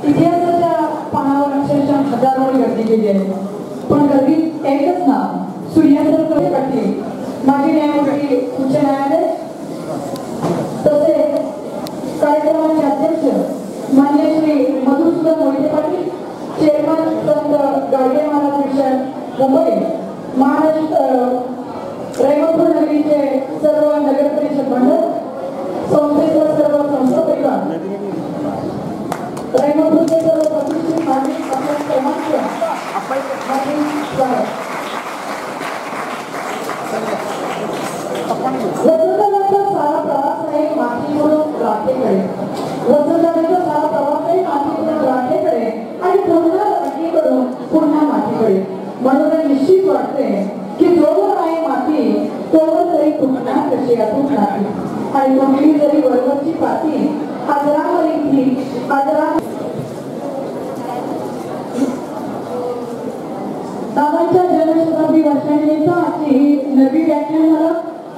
इतिहासाच्या पानावर अक्षरशः हजारोनी गर्दी केली आहे, पण गर्दीत एकच नाव सूर्यासारखं पाटील, माजी न्यायमूर्ती उच्च न्यायालय, तसेच कार्यक्रमाचे अध्यक्ष मान्य श्री मधुसूदन मोहिते पाटील, चेअरमन संत गाडगे महाराज मिशन मुंबई, महाराष्ट्र रहिमतपूर नगरीचे सर्व नगर परिषद मंडळ, संस्थेच्या सर्व संस्थापकांना, रहिमतपूरचे सर्व प्रतिष्ठित नागरिक आपल्या सर्वांचे वसंतदानाचा सारा प्रवास आहे मातीमूळ राखेकडे, वसंतदानाचा सारा प्रवास आहे मातीमूळ राखेकडे आणि पुन्हा राखेकडून पुन्हा मातीकडे. म्हणून निश्चित वाटते की जोवर आहे माती तोवर तरी तुटणार कशी अतूट नाही, आणि तुटली जरी वरवरची पाती आदरावर इथली आदरा. दादांच्या जन्मशताब्दी वर्षानिमित्त आजची ही नवी व्याख्यानमाला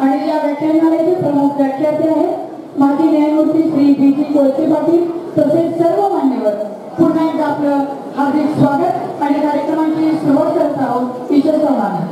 आणि या व्याख्यानमालेचे प्रमुख व्याख्याते आहेत माजी न्यायमूर्ती श्री बी.जी. कोळसे पाटील, तसेच सर्व मान्यवर. पुन्हा एकदा आपलं हार्दिक स्वागत आणि कार्यक्रमाची सुरुवात करत आहोत ईश्वर सन्मान.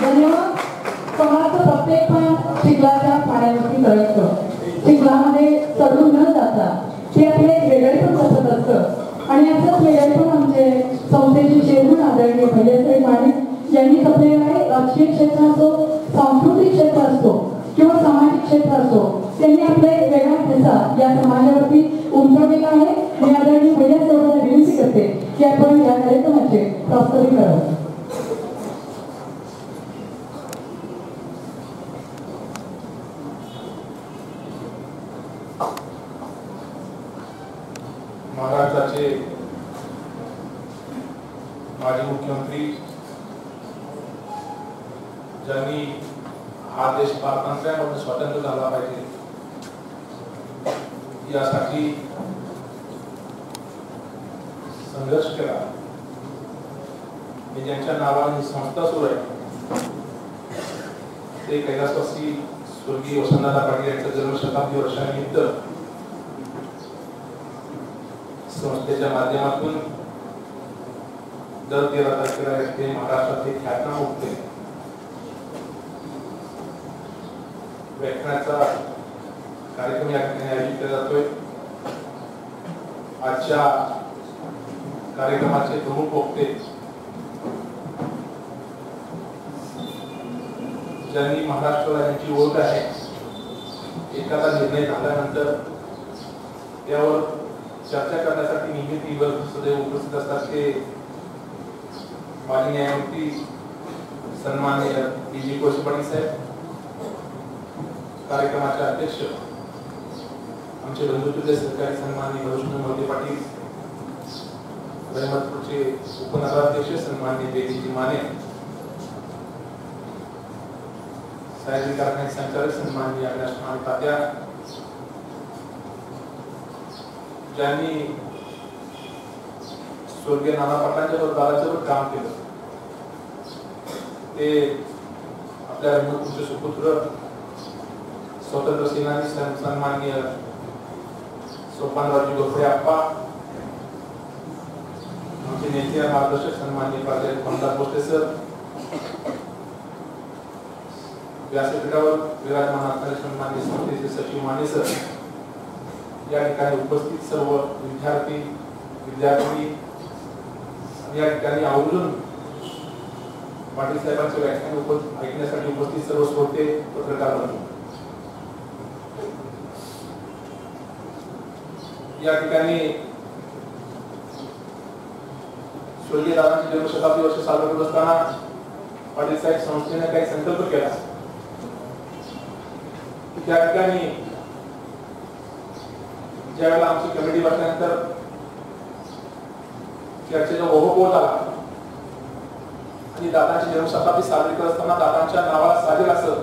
धन्यवाद. समाजचं प्रत्येक काम चिखलाच्या पाण्यावरती करतं. चिखलामध्ये चढून न जाता ते आपले वेगळेपण बसत असतं आणि असंच वेगळेपण आमचे संस्थेचे चेअरमन आदरणीय भैयासाहेब माने यांनी जपलेलं आहे. राजकीय क्षेत्र असो, सांस्कृतिक क्षेत्र असतो किंवा सामाजिक क्षेत्र असो, त्यांनी आपले वेगळा ठसा या समाजावरती उमटवलेला आहे. मी आदरणीय भैयासाहेबांना विनंती करते की आपण या कार्यक्रमाचे प्रास्ताविक करावं. महाराष्ट्राचे माजी मुख्यमंत्री ज्यांनी हा देश पारतंत्र्यामधून स्वतंत्र झाला पाहिजे यासाठी संघर्ष केला. मी ज्यांच्या नावाने ही संस्था सुरू आहे ते कैलासवासी स्वर्गीय वसंतदादा पाटील यांच्या जन्मशताब्दी वर्षानिमित्त संस्थेच्या माध्यमातून दर 13 तारखेला येथे महाराष्ट्राचे ख्यातनाम उठते व्याख्यानाचा कार्यक्रम या ठिकाणी आयोजित केला जातोय. आजच्या कार्यक्रमाचे प्रमुख वक्ते ज्यांनी महाराष्ट्राला यांची ओळख आहे, एखादा निर्णय झाल्यानंतर त्यावर चर्चा करण्यासाठी नेहमी टीव्हीवर सदैव उपस्थित असतात ते माजी न्यायमूर्ती सन्माननीय पी.जी. कोळसे पाटील साहेब, कार्यक्रमाचे अध्यक्ष आमचे बंधुतुल्य सहकारी सन्माननीय भूषण मोहिते पाटील, रहमतपूरचे उपनगराध्यक्ष सन्माननीय बेदीजी माने, सायरी कारखान्याचे संचालक सन्माननीय अविनाश माने तात्या, ज्यांनी स्वर्गीय नाना पाटलांच्या दाराच्यावर काम केलं ते आपल्या रहमतपूरचे सुपुत्र स्वतंत्र सेनानी सन्माननीय सोपानरावजी गोखले आप्पा, आमचे नेते मार्गदर्शक सन्माननीय प्राध्यापक पंकज भोसले सर, व्यासपीठावर विराजमान असणारे सन्माननीय संस्थेचे सचिव माने सर, या ठिकाणी उपस्थित सर्व विद्यार्थी विद्यार्थी या ठिकाणी आवर्जून पाटील साहेबांचे व्याख्यान ऐकण्यासाठी उपस्थित सर्व श्रोते पत्रकार बंधू, या ठिकाणी स्वर्गीय दादांची जन्मशताब्दी वर्ष साजरा करत असताना पाटील साहेब संस्थेने काही संकल्प केला. त्या ठिकाणी ज्यावेळेला आमची कमिटी बसल्यानंतर चर्चेचा ओघ आला आणि दादांची जन्मशताब्दी साजरी करत असताना दादांच्या नावाला साजेल असं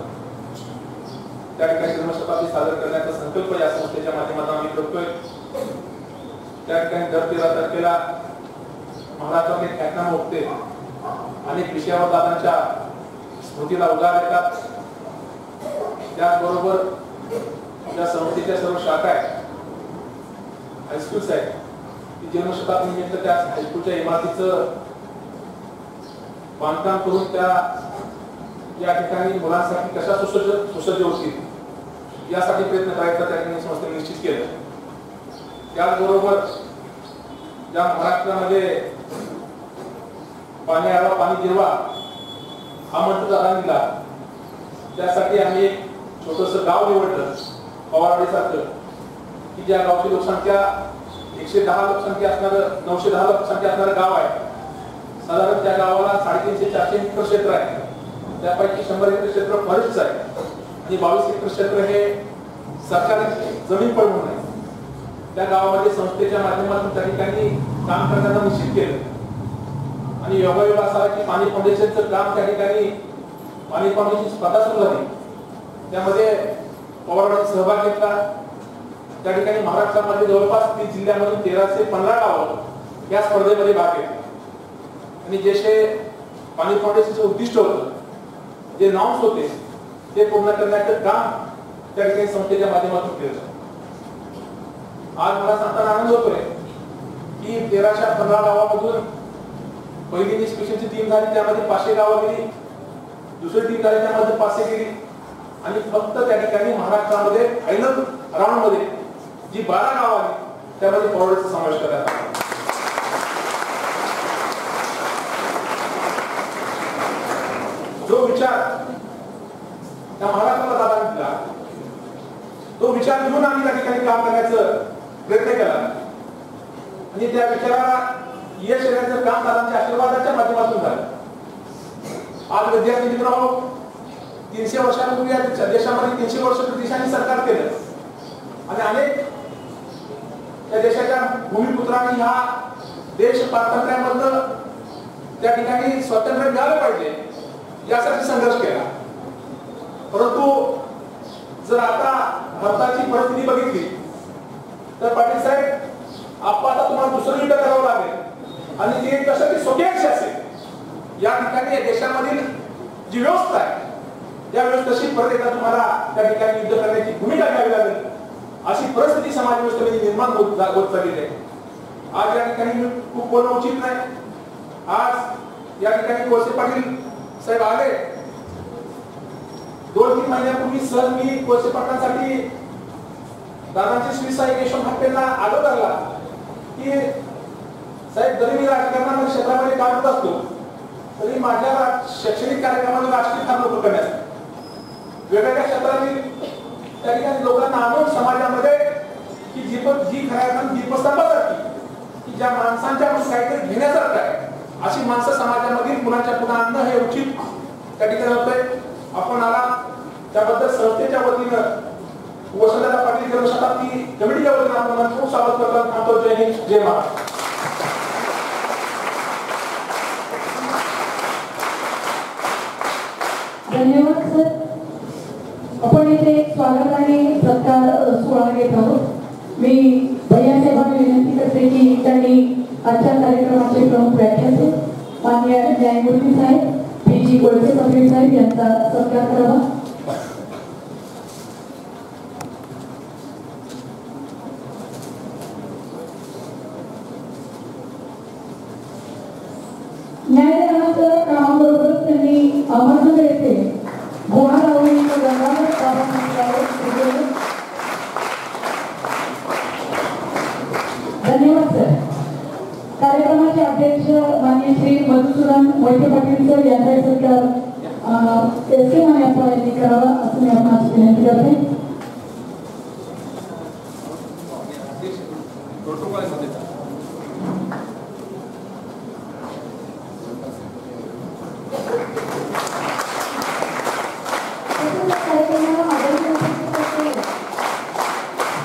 त्या ठिकाणी जन्मशताब्दी साजरा करण्याचा संकल्प या संस्थेच्या माध्यमातून आम्ही करतोय. त्या ठिकाणी दर 13 तारखेला महाराष्ट्रातले ख्यातनाम वक्ते अनेक विषयावर दादांच्या स्मृतीला उजाळा देतात. त्याचबरोबर या संस्थेच्या सर्व शाखा आहेत, हायस्कूल्स आहेत, ती जन्मशताब्दी निमित्त त्या हायस्कूलच्या इमारतीचं बांधकाम करून त्या या ठिकाणी मुलांसाठी कशा सुसज्ज होतील यासाठी प्रयत्न करायचा त्या ठिकाणी संस्थेने निश्चित केलं. त्याचबरोबर ज्या महाराष्ट्रामध्ये पाणी आडवा पाणी जिरवा हा मंत्र दादांनी दिला, त्यासाठी आम्ही एक छोटंसं गाव निवडलं पवारवाडीसारखं की ज्या गावची लोकसंख्या 110 लोकसंख्या असणारं 910 लोकसंख्या असणारं गाव आहे. साधारण त्या गावाला 350-400 हेक्टर क्षेत्र आहे. त्यापैकी 100 हेक्टर क्षेत्र फॉरेस्ट आहे आणि 22 हेक्टर क्षेत्र हे सरकारी जमीन पण म्हणून आहे. त्या गावामध्ये संस्थेच्या माध्यमातून त्या ठिकाणी काम करण्याचा निश्चित केलं आणि योगायोग असा की पाणी फाउंडेशनचं काम त्या ठिकाणी पाणी फाउंडेशन स्पर्धा सुरू झाली त्यामध्ये पवारवाडीत सहभाग घेतला. त्या ठिकाणी महाराष्ट्रामध्ये जवळपास 30 जिल्ह्यांमधून 1315 गावं या स्पर्धेमध्ये भाग घेतला. आणि जे पाणी फाउंडेशनचं उद्दिष्ट होतं, जे नॉर्म्स होते ते पूर्ण करण्याचं काम त्या ठिकाणी संस्थेच्या माध्यमातून केलं. आज मला सांगताना आनंद होतोय की 1315 गावामधून पहिली इन्स्पेक्शनची टीम झाली, त्यामध्ये 500 गावं गेली. दुसरी टीम झाली, त्यामध्ये 500 गेली. आणि फक्त त्या ठिकाणी महाराष्ट्रामध्ये फायनल राऊंड मध्ये जी 12 गावं आली त्यामध्ये पवारवाडीचा समावेश करण्यात आला. जो विचार त्या महाराष्ट्राला दादा दिला, तो विचार घेऊन आम्ही त्या ठिकाणी काम करण्याचा प्रयत्न केला. आणि त्या विचाराला यश येण्याचं काम दादांच्या आशीर्वादाच्या माध्यमातून झालं. आज विद्यार्थी मित्रांनो, 300 वर्षांपूर्वी या देशामध्ये 300 वर्ष ब्रिटिशांनी सरकार केलं आणि अनेक त्या देशाच्या भूमिपुत्रांनी हा देश स्वातंत्र्यामधलं त्या ठिकाणी स्वातंत्र्य मिळालं पाहिजे यासाठी संघर्ष केला. परंतु जर आता भारताची परिस्थिती बघितली तर पाटील साहेब, आपण आता तुम्हाला दुसरं युद्ध करावं लागेल आणि ते कसं की स्वकीय असेल. या ठिकाणी या देशामधील जी व्यवस्था आहे त्या व्यवस्थेशी परत एकदा तुम्हाला त्या ठिकाणी युद्ध करण्याची भूमिका घ्यावी लागेल, अशी परिस्थिती समाज व्यवस्थेमध्ये निर्माण होत चाललेली आहे. आज या ठिकाणी मी खूप बोलणं उचित नाही. आज या ठिकाणी कोळसे पाटील साहेब आले. 2-3 महिन्यापूर्वी सर मी कोळसे पाटलांसाठी दादांचे श्री साहेब यशवंत हत्तेंना आदर धरला की साहेब, जरी मी राजकारणामध्ये क्षेत्रामध्ये काम करत असतो तरी माझ्या शैक्षणिक कार्यक्रमामध्ये राष्ट्रीय काम लोक करण्यासाठी वेगवेगळ्या क्षेत्रातील त्या ठिकाणी लोकांना आणून समाजामध्ये की जी खऱ्या अर्थाने दीपस्तंभासारखी की ज्या माणसांच्या काहीतरी घेण्यासारखं आहे अशी माणसं समाजामधील पुन्हा आणणं हे उचित त्या ठिकाणी होतंय. आपण आला त्याबद्दल संस्थेच्या वतीनं वसंतदादा पाटील जन्मशताब्दी कमिटीच्या वतीनं आपण खूप स्वागत करतो. जय हिंद, जय महाराष्ट्र. धन्यवाद सर. आपण इथे स्वागत आणि सत्कार सोहळा घेत आहोत. मी भैयासाहेबांना विनंती करते की त्यांनी आजच्या कार्यक्रमाचे प्रमुख व्याख्याते माननीय न्यायमूर्ती साहेब पी.जी. कोळसे पाटील साहेब यांचा सत्कार करावा. न्यायालयाच्या कामाबरोबरच त्यांनी अहमदनगर येथे गुहा लावणी गंगाधर बाबासाहेब. धन्यवाद सर. कार्यक्रमाचे अध्यक्ष माननीय श्री मधुसूदन मोहिते पाटील सर यांचा सत्कार एस.के. मानेप्पा यांनी करावा असं मी आपणास विनंती करते.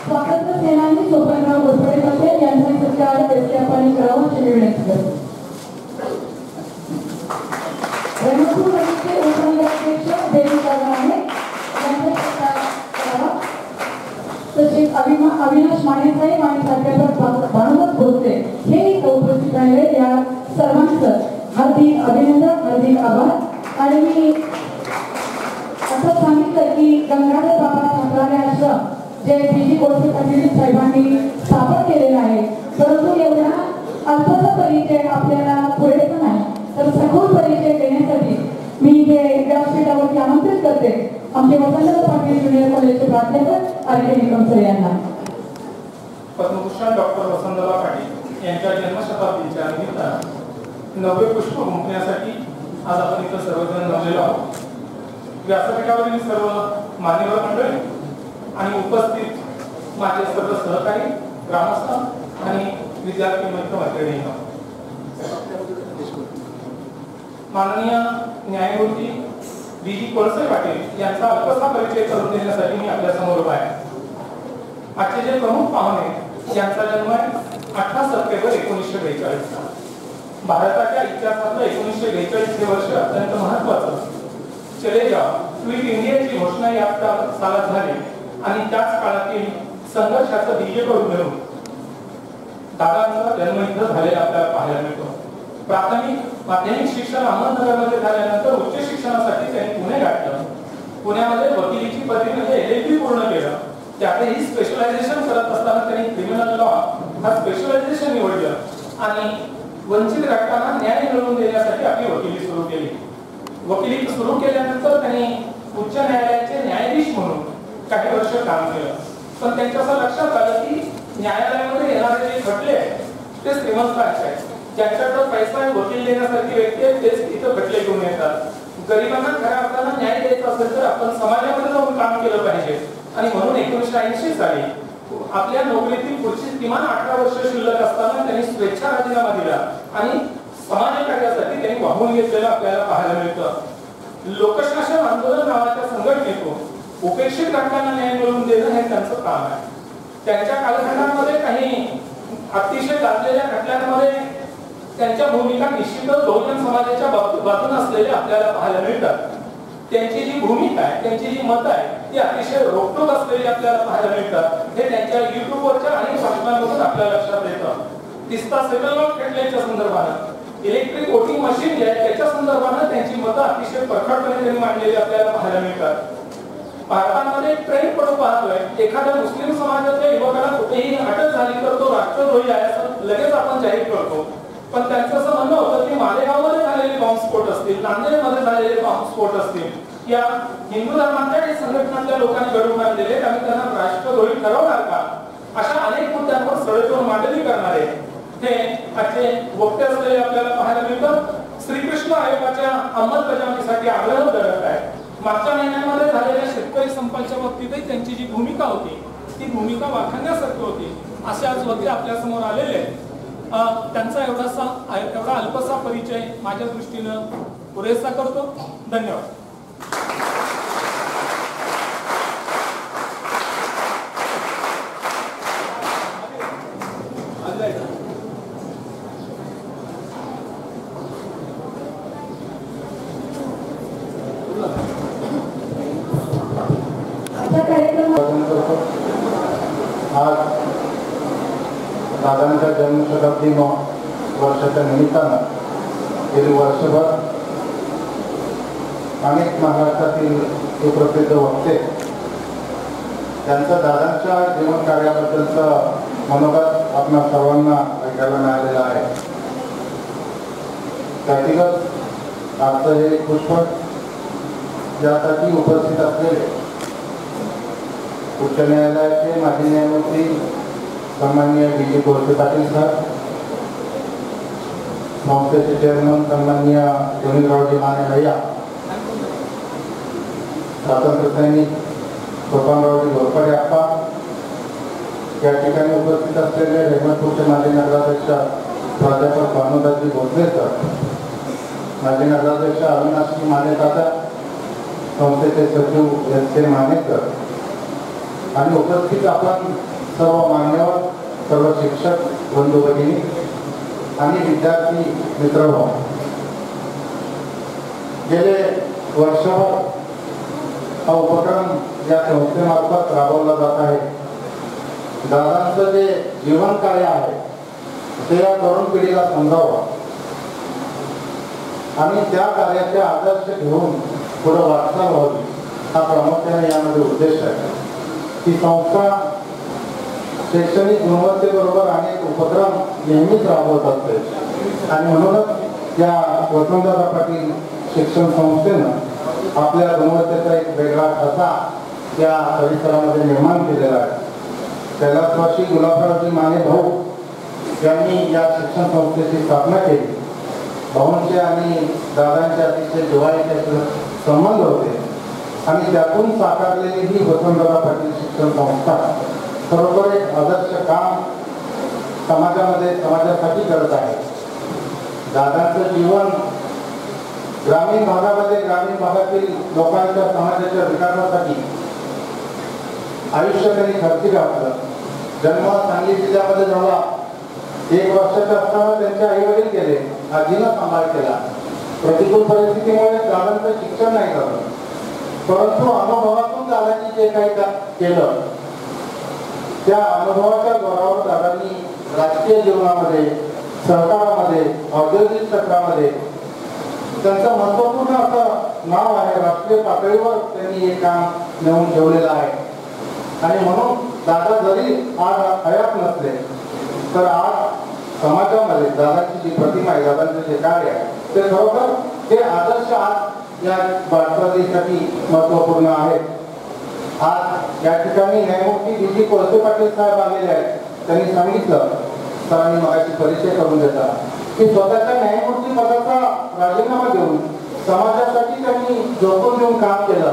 स्वातंत्र्य सेनानी सोपानराव घोरपडे पाटील यांचा सत्कार एस.के. आपण करावा अशी विनंती करते. ब्रह्मपूर नदीचे उपनगराध्यक्ष देवीदादा आहे यांचा सत्कार करावा. तसेच अविनाश मानेसाहेब आणि प्राध्यापक भानुदास भोसले हे उपस्थित राहिले. या सर्वांचं हार्दिक अभिनंदन, हार्दिक आभार. आणि मी असं सांगितलं की गंगाधर बाबा छात्रालय आश्रम जे पी.जी. कोळसे पाटील साहेबांनी स्थापन केलेलं आहे, परंतु एवढा अल्पसा परिचय आपल्याला पुरेसा नाही, तर सखोल परिचय देण्यासाठी मी इथे व्यासपीठावरती आमंत्रित करते आमचे वसंतदादा पाटील ज्युनियर कॉलेजचे प्राध्यापक आर.के. निकम सर यांना. पद्मभूषण डॉक्टर वसंतदादा पाटील यांच्या जन्मशताब्दीच्या निमित्तानं 90 पुष्प गुंफण्यासाठी आज आपण इथं सर्वजण जमलेलो आहोत. व्यासपीठावरील सर्व मान्यवर मंडळी आणि उपस्थित माझे सर्व सहकारी, ग्रामस्थ आणि विद्यार्थी मित्र मैत्रिणी, माननीय न्यायमूर्ती बी.जी. कोळसे पाटील यांचा अल्पसा परिचय करून देण्यासाठी मी आपल्या समोर उभा आहे. आजचे जे प्रमुख पाहुणे यांचा जन्म आहे 18 सप्टेंबर 1942. भारताच्या इतिहासातलं 1942 हे वर्ष अत्यंत महत्त्वाचं. चले जाओ क्विट इंडियाची घोषणा या सालात झाली आणि त्याच काळातील संघर्षाचं बीज करून घेऊन दादांचा जन्म इथं झालेला आपल्याला पाहायला मिळतो. प्राथमिक माध्यमिक शिक्षण अहमदनगरमध्ये झाल्यानंतर उच्च शिक्षणासाठी त्यांनी पुणे गाठलं. पुण्यामध्ये वकिलीची पदवी म्हणजे LLB पूर्ण केलं. त्यातही स्पेशलायझेशन करत असताना त्यांनी क्रिमिनल लॉ हा स्पेशलायझेशन निवडलं आणि वंचित घटकांना न्याय मिळवून देण्यासाठी आपली वकिली सुरू केली. वकिली सुरू केल्यानंतर त्यांनी उच्च न्यायालयाचे न्यायाधीश म्हणून काही वर्ष काम केलं. पण त्यांच्या असं लक्षात आलं की न्यायालयामध्ये येणारे जे खटले आहेत ते श्रीमंतांचे आहेत. ज्यांच्याकडे पैसा आहे, वकील देण्यासारखी व्यक्ती आहे, तेच इथं खटले घेऊन येतात. गरिबांना खऱ्या अर्थाने न्याय द्यायचा असेल तर आपण समाजामध्ये जाऊन काम केलं पाहिजे. आणि म्हणून 1980 साली आपल्या नोकरीतील पुढची किमान 18 वर्ष शिल्लक असताना त्यांनी स्वेच्छा राजीनामा दिला आणि समाज कार्यासाठी त्यांनी वाहून घेतलेलं आपल्याला पाहायला मिळतं. लोकशासन आंदोलन नावाच्या संघटनेतून उपेक्षित घटकांना न्याय मिळवून देणं हे त्यांचं काम आहे. त्यांच्या कालखंडामध्ये काही अतिशय गाजलेल्या खटल्यांमध्ये त्यांच्या भूमिका निश्चितच बहुजन समाजाच्या बाजूने असलेल्या आपल्याला पाहायला मिळतात. त्यांची जी भूमिका आहे, त्यांची जी मत आहे ती अतिशय रोखठोक असलेली आपल्याला पाहायला मिळतात. हे त्यांच्या युट्यूबवरच्या अनेक भाषणांमधून आपल्या लक्षात येतं. तिस्ता सेटलमेंट खटल्याच्या संदर्भात इलेक्ट्रिक वोटिंग मशीन जे आहे त्याच्या संदर्भात त्यांची मतं अतिशय प्रखरपणे त्यांनी मांडलेली आपल्याला पाहायला मिळतात. भारतामध्ये एक ट्रेंड पडू पाहतोय, एखाद्या मुस्लिम समाजाच्या युवकाला कुठेही अटक झाली तर तो राष्ट्रद्रोही आहे असं लगेच आपण जाहीर करतो. पण त्यांचं असं म्हणणं होतं की मालेगावमध्ये झालेले बॉम्बस्फोट असतील, नांदेडमध्ये झालेले बॉम्बस्फोट असतील, या हिंदू धर्माच्या काही संघटनांच्या लोकांनी घडवून आणलेले आम्ही त्यांना राष्ट्रद्रोही ठरवणार का, अशा अनेक मुद्द्यांवर सडेतोड मांडणी करणारे हे आजचे वक्ते असलेले आपल्याला पाहायला मिळतात. श्रीकृष्ण आयोगाच्या अंमलबजावणीसाठी आग्रह धरत आहे. मागच्या महिन्यांमध्ये झालेल्या शेतकरी संपाच्या बाबतीतही त्यांची जी भूमिका होती ती भूमिका वाखाणण्यासारखी होती. असे आज वक्ते आपल्या समोर आलेले आहेत. त्यांचा एवढा अल्पसा परिचय माझ्या दृष्टीनं पुरेसा करतो. धन्यवाद. आज दादांच्या जन्मशताब्दी वर्षाच्या निमित्तानं गेली वर्षभर अनेक महाराष्ट्रातील सुप्रसिद्ध वक्ते त्यांचं दादांच्या जीवन कार्याबद्दलचं मनोगत आपल्या सर्वांना ऐकायला मिळालेलं आहे. त्यातीलच आजचं हे पुष्प यासाठी उपस्थित असलेले उच्च न्यायालयाचे माजी न्यायमूर्ती सन्माननीय BG कोळसे पाटील सर, संस्थेचे चेअरमन सन्माननीय योनीरावजी माने भैया, स्वातंत्र्य सैनिक सोपानरावजी घोरपडे अप्पा, या ठिकाणी उपस्थित असलेले रेहमतपूरचे माजी नगराध्यक्ष प्राध्यापक भानुदासजी भोसले सर, माजी नगराध्यक्ष अविनाशजी माने दादा, संस्थेचे सचिव SK माने सर आणि उपस्थित आपण सर्व मान्यवर, सर्व शिक्षक बंधू भगिनी आणि विद्यार्थी मित्रभाव, गेले वर्षभर हा उपक्रम या संस्थेमार्फत राबवला जात आहे. दादांचं जे जीवन कार्य आहे ते या तरुण पिढीला समजावं आणि त्या कार्याचे आदर्श घेऊन पुढे वाटचाल व्हावी हा प्रामुख्याने यामध्ये उद्देश आहे. ही संस्था शैक्षणिक गुणवत्तेबरोबर अनेक उपक्रम नेहमीच राबवत असते आणि म्हणूनच या वसंतदादा पाटील शिक्षण संस्थेनं आपल्या गुणवत्तेचा एक वेगळा ठसा या परिसरामध्ये निर्माण केलेला आहे. कैलासवासी गुलाबरावजी माने भाऊ यांनी या शिक्षण संस्थेची स्थापना केली. भाऊंचे आणि दादांचे अतिशय जिव्हाळ्याचे संबंध होते आणि त्यातून साकारलेली ही वसंतदादा पाटील शिक्षण संस्था खरोखर एक आदर्श काम समाजासाठी करत आहे. दादांचं जीवन ग्रामीण भागामध्ये, ग्रामीण भागातील लोकांच्या समाजाच्या विकासासाठी आयुष्य त्यांनी खर्ची घातलं. जन्म सांगली जिल्ह्यामध्ये झाला. 1 वर्षाचे असताना त्यांचे आई वडील गेले, आजीनं सांभाळ केला. प्रतिकूल परिस्थितीमुळे दादांचं शिक्षण नाही झालं. परंतु अनुभवातून दादांनी जे काही केलं त्या अनुभवाच्या जोरावर दादांनी राजकीय जीवनामध्ये, सहकारामध्ये, औद्योगिक क्षेत्रामध्ये त्यांचं महत्वपूर्ण असं नाव आहे. राष्ट्रीय पातळीवर त्यांनी हे काम नेऊन ठेवलेलं आहे. आणि म्हणून दादा जरी आज हयात नसले तर आज समाजामध्ये दादाची जी प्रतिमा आहे, दादांचं जे कार्य आहे ते खरोखर ते आदर्श आज या वाटचालीसाठी महत्वपूर्ण आहेत. आज या ठिकाणी न्यायमूर्ती डी कोळसे पाटील साहेब आलेले आहेत. त्यांनी सांगितलं, सरांनी मगाशी परिचय करून देता, की स्वतःच्या न्यायमूर्ती पदाचा राजीनामा देऊन समाजासाठी त्यांनी झोकून देऊन काम केलं.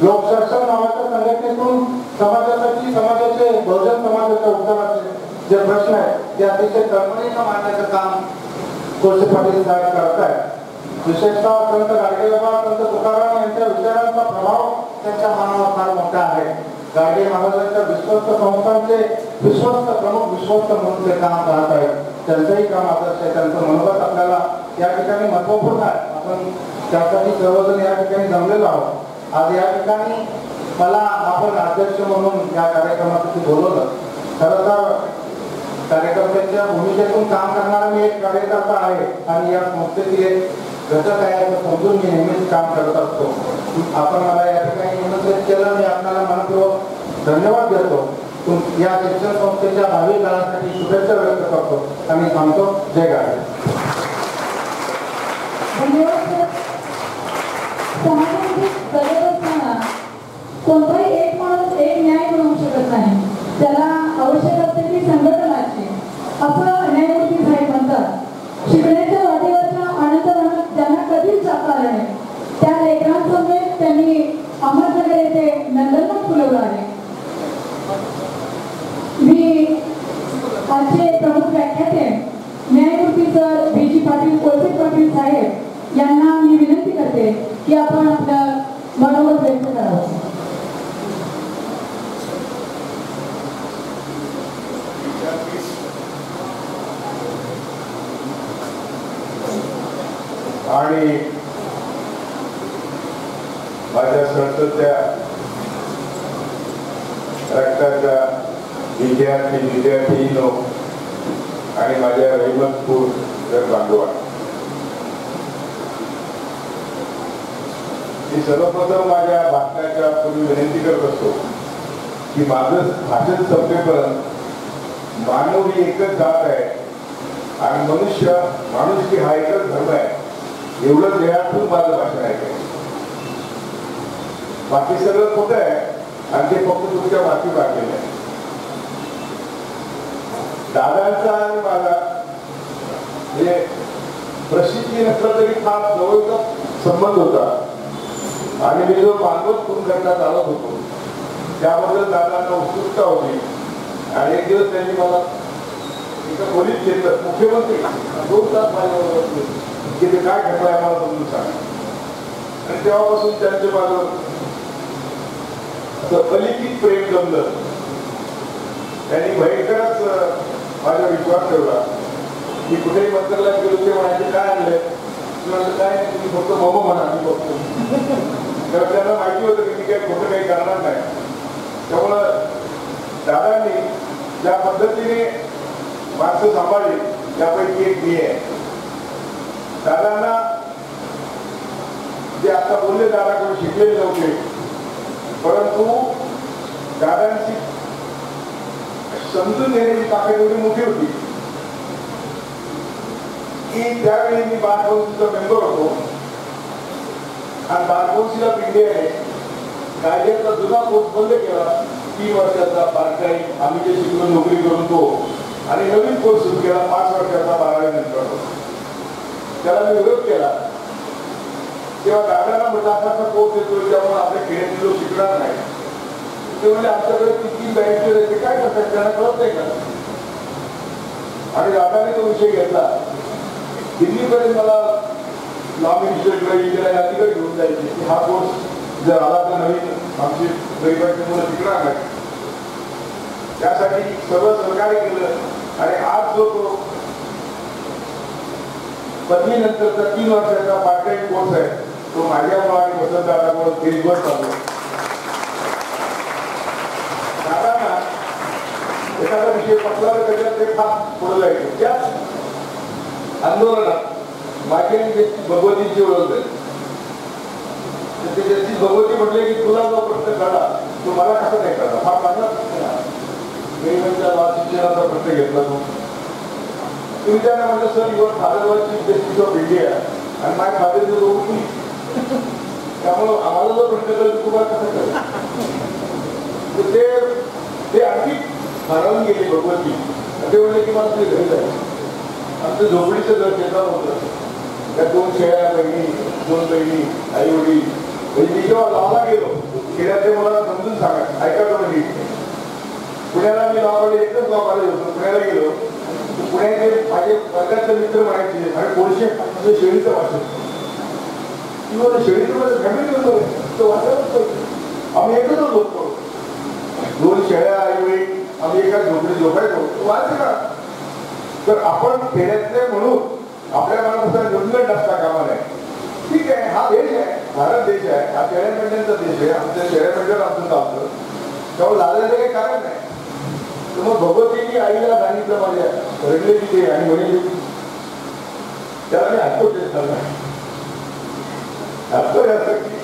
लोकशासन नावाच्या संघटनेतून समाजासाठी, समाजाचे, बहुजन समाजाच्या उद्धाराचे जे प्रश्न आहेत ते अतिशय तळमळीनं मांडण्याचं काम कोळसे पाटील साहेब करत आहेत. विशेषतः संत गाडगेबाबा, संत तुकाराम यांच्या विचारांचा प्रभाव त्यांच्या मनावर फार मोठा आहे. गाडगे महाराजांच्या विश्वस्त संस्थांचे प्रमुख विश्वस्त म्हणून ते काम पाहत आहेत. त्यांचंही काम आदर्श आहे. त्यांचं मनोगत आपल्याला या ठिकाणी महत्वपूर्ण आहे. आपण त्यासाठी सर्वजण या ठिकाणी जमलेलो आहोत. आज या ठिकाणी मला आपण अध्यक्ष म्हणून या कार्यक्रमासाठी बोलवलं. खरं तर कार्यकर्त्यांच्या भूमिकेतून काम करणारा मी एक कार्यकर्ता आहे आणि या संस्थेतील एक घटक आहे असं समजून मी नेहमीच काम करत असतो. आपण मला या ठिकाणी निमंत्रित केलं, मी आपल्याला मनपूर्वक धन्यवाद देतो. या शिक्षण संस्थेच्या भावी काळासाठी शुभेच्छा व्यक्त करतो आणि सांगतो जय गाडगे. समाजामध्ये जगत असताना कोणताही एक माणूस एक न्याय मिळवू शकत नाही. त्याला आवश्यक असते ती संघटनाची, असं न्यायमूर्ती साहेब म्हणतात. शिकण्याच्या वाटेवरच्या आनंद ज्यांना कधीच जाता आलं नाही त्या लेकरांसमवेत त्यांनी अहमदनगर येथे नंदनवन फुलवलं आहे. मी आजचे प्रमुख व्याख्याते न्यायमूर्ती सर बी पाटील, कोळसे पाटील साहेब यांना मी विनंती करते की आपण आपलं मनोगत व्यक्त करावं. आणि माझ्या संस्थेच्या रक्ताच्या विद्यार्थीनो आणि माझ्या रहिमतपूर बांधवांनो, मी सर्वप्रथम माझ्या भाषणाच्या पूर्वी विनंती करत असतो की माझं भाषण संपेपर्यंत मानव ही एकच जात आहे आणि माणुसकी हा एकच धर्म आहे एवढं ध्येयातून माझं भाषण ऐकायचं. बाकी सगळं खोटं आहे आणि ते फक्त तुमच्या माती टाकलेलं आहे. दादांचा आणि माझा म्हणजे प्रसिद्धी नसला तरी फार जवळचा संबंध होता आणि मी जो भांडवल कुंभकर्णा चालत होतो त्याबद्दल दादांना उत्सुकता होती. आणि एक दिवस त्यांनी मला एका खोलीत घेतलं, मुख्यमंत्री 2 तास माझ्याबरोबर बसले की ते काय घडलंय मला समजून सांग. आणि तेव्हापासून त्यांचे माझं अलिखित प्रेम जमलं. त्यांनी भयंकरच माझा विश्वास ठेवला की कुठेही मंत्रालयात गेलो ते म्हणायचे काय आणलंय, काय नाही तुम्ही फक्त मम म्हणा मी बघतो. तर त्यांना माहिती होतं की मी काही खोटं काही करणार नाही. त्यामुळं दादांनी ज्या पद्धतीने माणसं सांभाळली त्यापैकी एक मी आहे. दादांना जे आता बोलले दादाकडून शिकलेले नव्हते, परंतु दादांची समजून घेण्याची ताकद एवढी मोठी होती की त्यावेळी मी बार कौन्सिलचा मेंबर होतो आणि बार कौन्सिल ऑफ इंडियाने कायद्याचा जुना कोर्स बंद केला. 3 वर्षाचा बारकाई आम्ही जे शिकलो नोकरी करून तो, आणि नवीन कोर्स सुरू केला 5 वर्षाचा 12वी नंतर. त्याला मी विरोध केला. तेव्हा दादांना म्हटलं असा कोर्स येतो त्यामुळे आपल्या खेड्यातील लोक शिकणार नाही. ते म्हणजे आमच्याकडे 3 बँकेचे ते काय करतात त्यांना कळत नाही का. आणि दादाने तो विषय घेतला. दिल्लीपर्यंत मला लॉ मिनिस्टरकडे इंडिया तिकडे घेऊन जायचे की हा कोर्स जर आला तर नवीन आमची गरिबांची मुलं शिकणार नाही. त्यासाठी सर्व सरकारी केलं आणि आज जो तो पदवीनंतरचा 3 वर्षाचा पार्ट टाइम कोर्स आहे तो माझ्यामुळे आणि वसंत दादामुळे देशभर चालू. दादांना एखादा विषय पटला तर त्याच्यात ते फार पुढे जायचे. त्याच आंदोलनात माझी आणि त्याची भगवतीची ओळख झाली. ते त्याची भगवती म्हटले की तुला जो प्रश्न कळला तो मला कसं नाही कळला. हा माझा प्रश्न आहे. शिक्षणाचा प्रश्न घेतला तो. तुम्ही त्यांना म्हटलं sir your father was chief justice of India आणि माय फादर इज ओपी. त्यामुळं आम्हाला जो प्रश्न कळला तुम्हाला कसं कळलं. ते आणखी हरवून गेले भगवती. ते म्हणले की मला तुझे घरी जायचं. आमचं झोपडीचं घर शेतात होतं. त्या 2 शेळ्या बहिणी 2 बहिणी आई वडील. मी जेव्हा लावला गेलो खेड्याचे मला समजून सांगा ऐका म्हणजे पुण्याला मी लॉ कॉलेज एकच लॉ कॉलेज होतो. पुण्याला गेलो पुण्याचे माझे वर्गाचे मित्र म्हणायचे आणि कोळशे म्हणजे शेळीचं वाचन किंवा शेळीचं माझं फॅमिली होतं वाचतच पाहिजे. आम्ही एकत्रच होतो. 2 शेळ्या आई वडील आम्ही एका झोपडी झोपायचो. वाच का तर आपण खेड्यातले म्हणून आपल्या मनानुसार निर्णय नसता कामा नाही. ठीक आहे हा देश आहे भारत देश आहे. हा शेळ्या मेंढ्यांचा देश आहे. आमच्या शेळ्या मेंढ्यावर आमचं चालतं. त्यामुळे लाजायचं काही कारण नाही. तर मग भगवतीने आईला सांगितलं माझ्या रडले तिथे आणि म्हणे त्याला मी हातकोट देत नाही. हातकोट असं की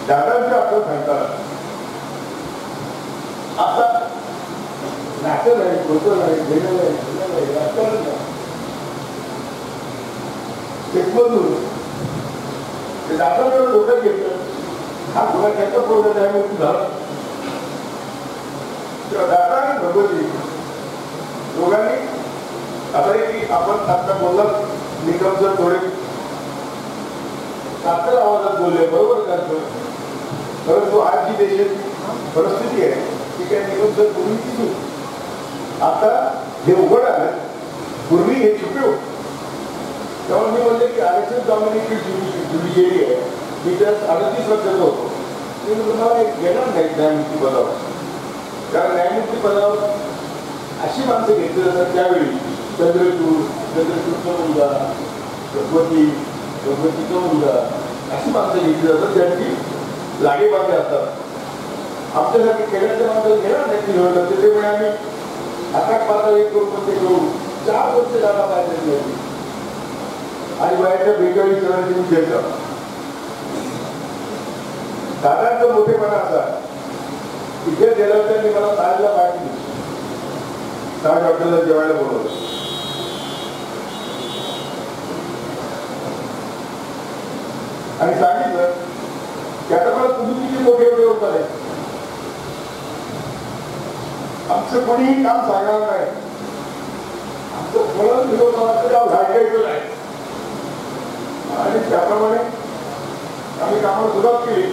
दादांचे आपण सांगतात आता नाटक नाही होतं नाही गेलं नाही राजकारण नाही. दादांकडे डोक्यात घेतलं हा थोडा त्याचा प्रॉब्लेम त्यामुळे झाला. दादा आणि भगवती दोघांनी आता की आपण आता बोललात निकम सर थोडे साखर आवाजात बोलले बरोबर करतो. परंतु आज जी देशाची परिस्थिती आहे ती काय निकम सर पूर्वीची नाही. आता हे उघड आलं. पूर्वी हे छुपे होते. त्यामुळे मी म्हणले की आरक्षण डॉमिनेटेड ज्युडिशियरी आहे मी त्यात 38 वर्षाचा होतो. मी तुम्हाला घेणार नाही न्यायमूर्ती पदावर. कारण न्यायमूर्ती पदावर अशी माणसं घेतली जातात त्यावेळी चंद्रचूडचा मुलगा भगवतीचा मुलगा अशी माणसं घेतली जातात त्यांची लागेबागे असतात. आमच्यासाठी खेळाच्या माणसाला घेणार नाही ती निवड करते. ते म्हणजे आम्ही आता पाहता एक करू पण ते करू 4 वर्ष जागा पाहिजे आणि वयाच्या 42 जणांची मी खेळतो. दादांचा मोठेपणा असा इथे गेल्यावर त्यांनी मला ताजला पाठी दिली. ताज हॉटेलला जेवायला बोलवलं आणि सांगितलं की आता मला तुम्ही किती मोठे एवढे होत आहे. आमचं कोणीही काम सांगणार नाही. आमचं कोणाला विरोधाचं काम घायचं नाही. आणि त्याप्रमाणे आम्ही कामाला सुरुवात केली.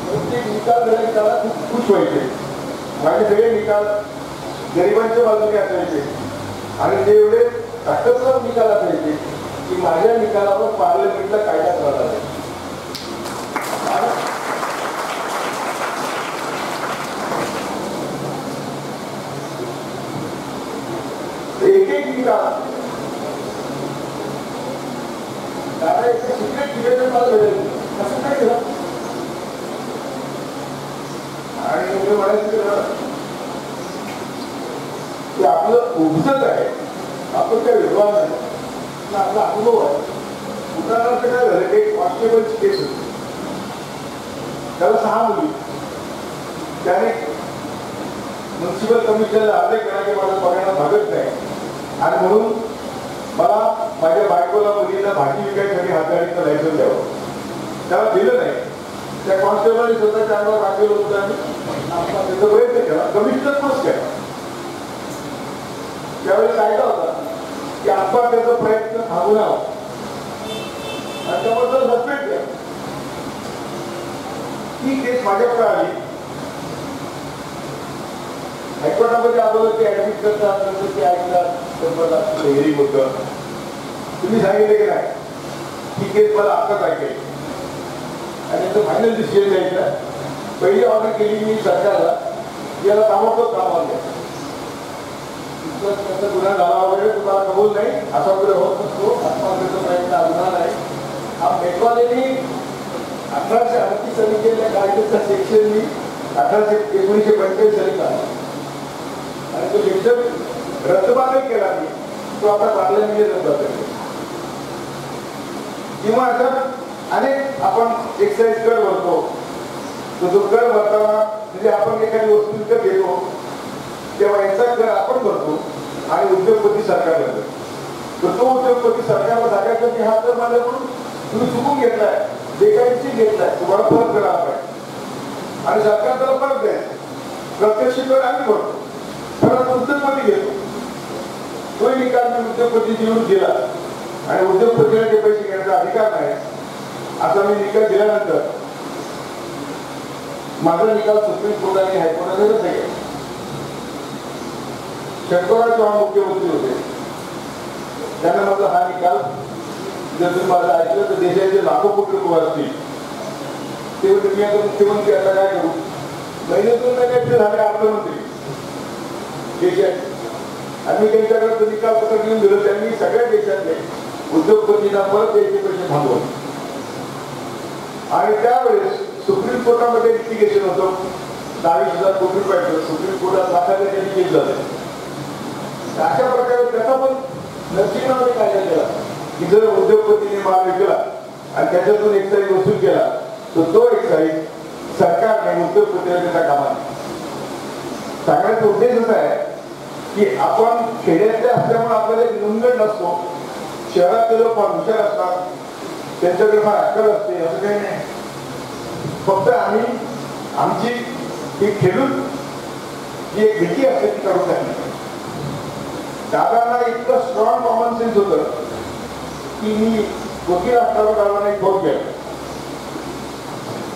प्रत्येक निकाल झाले त्याला खूप खुश व्हायचे. माझे सगळे निकाल गरिबांच्या बाजूने असायचे आणि ते एवढे ताकदवर निकाल असायचे की माझ्या निकालावर पार्लमेंटला कायदा करण्यात आला. एक एक निकाल दादा एक सिक्रेट निवेदन मला मिळेल कसं काय केलं. आणि मी म्हणायचं की आपलं उपजत आहे आपण काय विद्वान नाही आपला अनुभव आहे. उदाहरणार्थ काय झालं एक कॉन्स्टेबलची केस होती. त्याला 6 मुली. त्याने म्युन्सिपल कमिशनरला अर्ज केला की माझं पगार भागत नाही आणि म्हणून मला माझ्या बायकोला मुलींना भाजी विकायसाठी हातगाडीचं लायसन्स द्यावं. त्याला दिलं नाही. त्या कॉन्स्टेबलने स्वतः त्यावर राखलेलं होतं आणि त्याचा प्रयत्न केला. कमिशनर पण केला. त्यावेळी कायदा होता की आपण त्याचा प्रयत्न थांबू नये आणि त्याबद्दल सस्पेंड केला. ही केस माझ्याकडे आली. हायकोर्टामध्ये अगोदर ते ऍडमिट करतात नंतर ते ऐकतात हेअरिंग होतं. तुम्ही सांगितलं की नाही ही केस मला आताच ऐकेल आणि त्याचं फायनल डिसिजन द्यायचं. पहिली ऑर्डर केली मी सरकारला याला ताबडतोब कामावर घ्या. त्याचा गुन्हा झाला वगैरे तुम्हाला कबूल नाही, असा वगैरे होत नसतो. आत्महत्येचा प्रयत्न हा गुन्हा नाही. हा मेघवालेनी 1838 साली केलेल्या कायद्याचा सेक्शन मी 1945 साली काढला आणि तो सेक्शन रद्दबातल केला मी. तो आता पार्लमेंटने रद्दबातल केला. किंवा अशा अनेक आपण एक्साईज कर भरतो. तो जो कर भरताना म्हणजे आपण एखादी वस्तू विकत घेतो तेव्हा याचा कर आपण भरतो आणि उद्योगपती सरकारला करतो. तर तो उद्योगपती सरकारला सांगायचा की हा कर माझ्याकडून तुम्ही चुकून घेतलाय, बेकायदेशीर घेतलाय, तुम्हाला परत करावा पाहिजे आणि सरकार त्याला परत द्यायचं. प्रत्यक्ष कर आम्ही भरतो, परत उद्योगपती घेतो. तोही निकाल मी उद्योगपती देऊन दिला आणि उद्योगपतीला ते पैसे घेण्याचा अधिकार नाही असा मी निकाल दिल्यानंतर माझा निकाल सुप्रीम कोर्टाने हायकोर्टाने रद्द केला. शंकरराव चव्हाण मुख्यमंत्री होते, त्यांना माझा हा निकाल जर तुम्ही माझं ऐकलं तर देशाचे लाखो कोटी रुपये असतील. ते म्हणजे मी आता मुख्यमंत्री आता काय करू, महिन्यातून महिन्याचे झाले अर्थमंत्री देशात आणि मी त्यांच्याकडे तो निकाल पत्र घेऊन दिलं. त्यांनी सगळ्या देशातले उद्योगपतींना परत द्यायचे पैसे थांबवले आणि त्यावेळेस सुप्रीम कोर्टामध्ये लिटिगेशन होतं. 22,000 कोटी रुपयाचं सुप्रीम कोर्टात लाखाच्या केस झाले. अशा प्रकारे त्याचा पण नरसिंहरावने कायदा केला की जर उद्योगपतीने माल विकला आणि त्याच्यातून एक्साईज वसूल केला तर तो एक्साईज सरकारने उद्योगपतीला देता कामा नये. सांगण्याचा उद्देश असा आहे की आपण खेड्यातले असल्यामुळे आपल्याला एक नुंगड नसतो. शहरातले लोक फार हुशार असतात, त्यांच्याकडे फार अक्कल असते, असं काही नाही. फक्त आम्ही आमची ही खेळून जी एक भीती असते ती काढून टाकली. दादांना इतकं स्ट्रॉंग कॉमन सेन्स होतं की मी वकील असताना दादांना एक फोन केला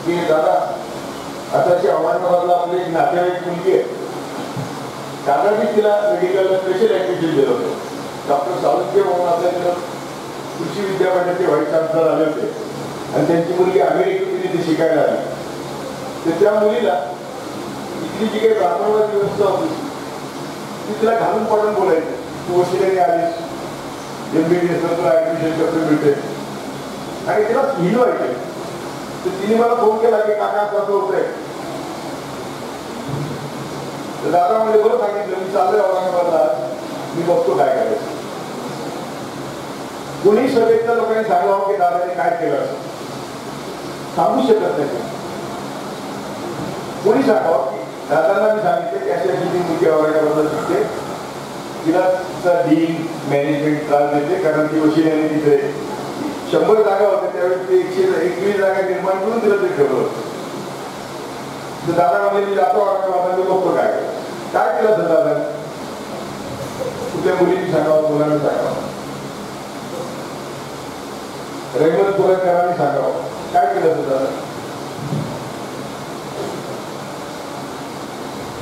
की दादा आताची औरंगाबादला आपली एक नातेवाईक मुलगी आहे. दादानी तिला मेडिकलला स्पेशल ऍडमिशन दिलं होतं. डॉक्टर सावंतचे म्हणून आपल्याकडे कृषी विद्यापीठाचे व्हाईस चान्सलर आले होते आणि त्यांची मुलगी अमेरिकेत तिथे शिकायला आली. तर त्या मुलीला इथली जी काही ब्राह्मणवादी व्यवस्था होती ती तिला घालून पाडून बोलायचं, तू वशिल्याने आलीस, MBBS तुला ऍडमिशन कसं मिळते आणि तिला हिलवायचे. तर तिने मला फोन केला की काका कसं होतंय. तर दादा म्हणजे बरं सांगितलं, मी चाललोय औरंगाबादला, मी बघतो काय करायचं. कोणी सभेतल्या लोकांनी सांगावं की दादाने काय केलं असं सांगू शकत नाही. कोणी सांगावं की दादांना मी सांगितलं की अशा ती मुलगी औरंगाबादला शिकते, तिला डीन मॅनेजमेंट त्रास देते कारण ती वशिल्याने तिथे 100 जागा होत्या त्यावेळी ते 121 जागा निर्माण करून तिला ते ठेवलं होतं. तर दादा म्हणजे मी जातो औरंगाबादला, मी बघतो काय केलं असं दादा. कुठल्या मुलींनी सांगावं, मुलांना सांगावं, रेग्युलर पुरस्कारांनी सांगावं काय केलं असं दादा.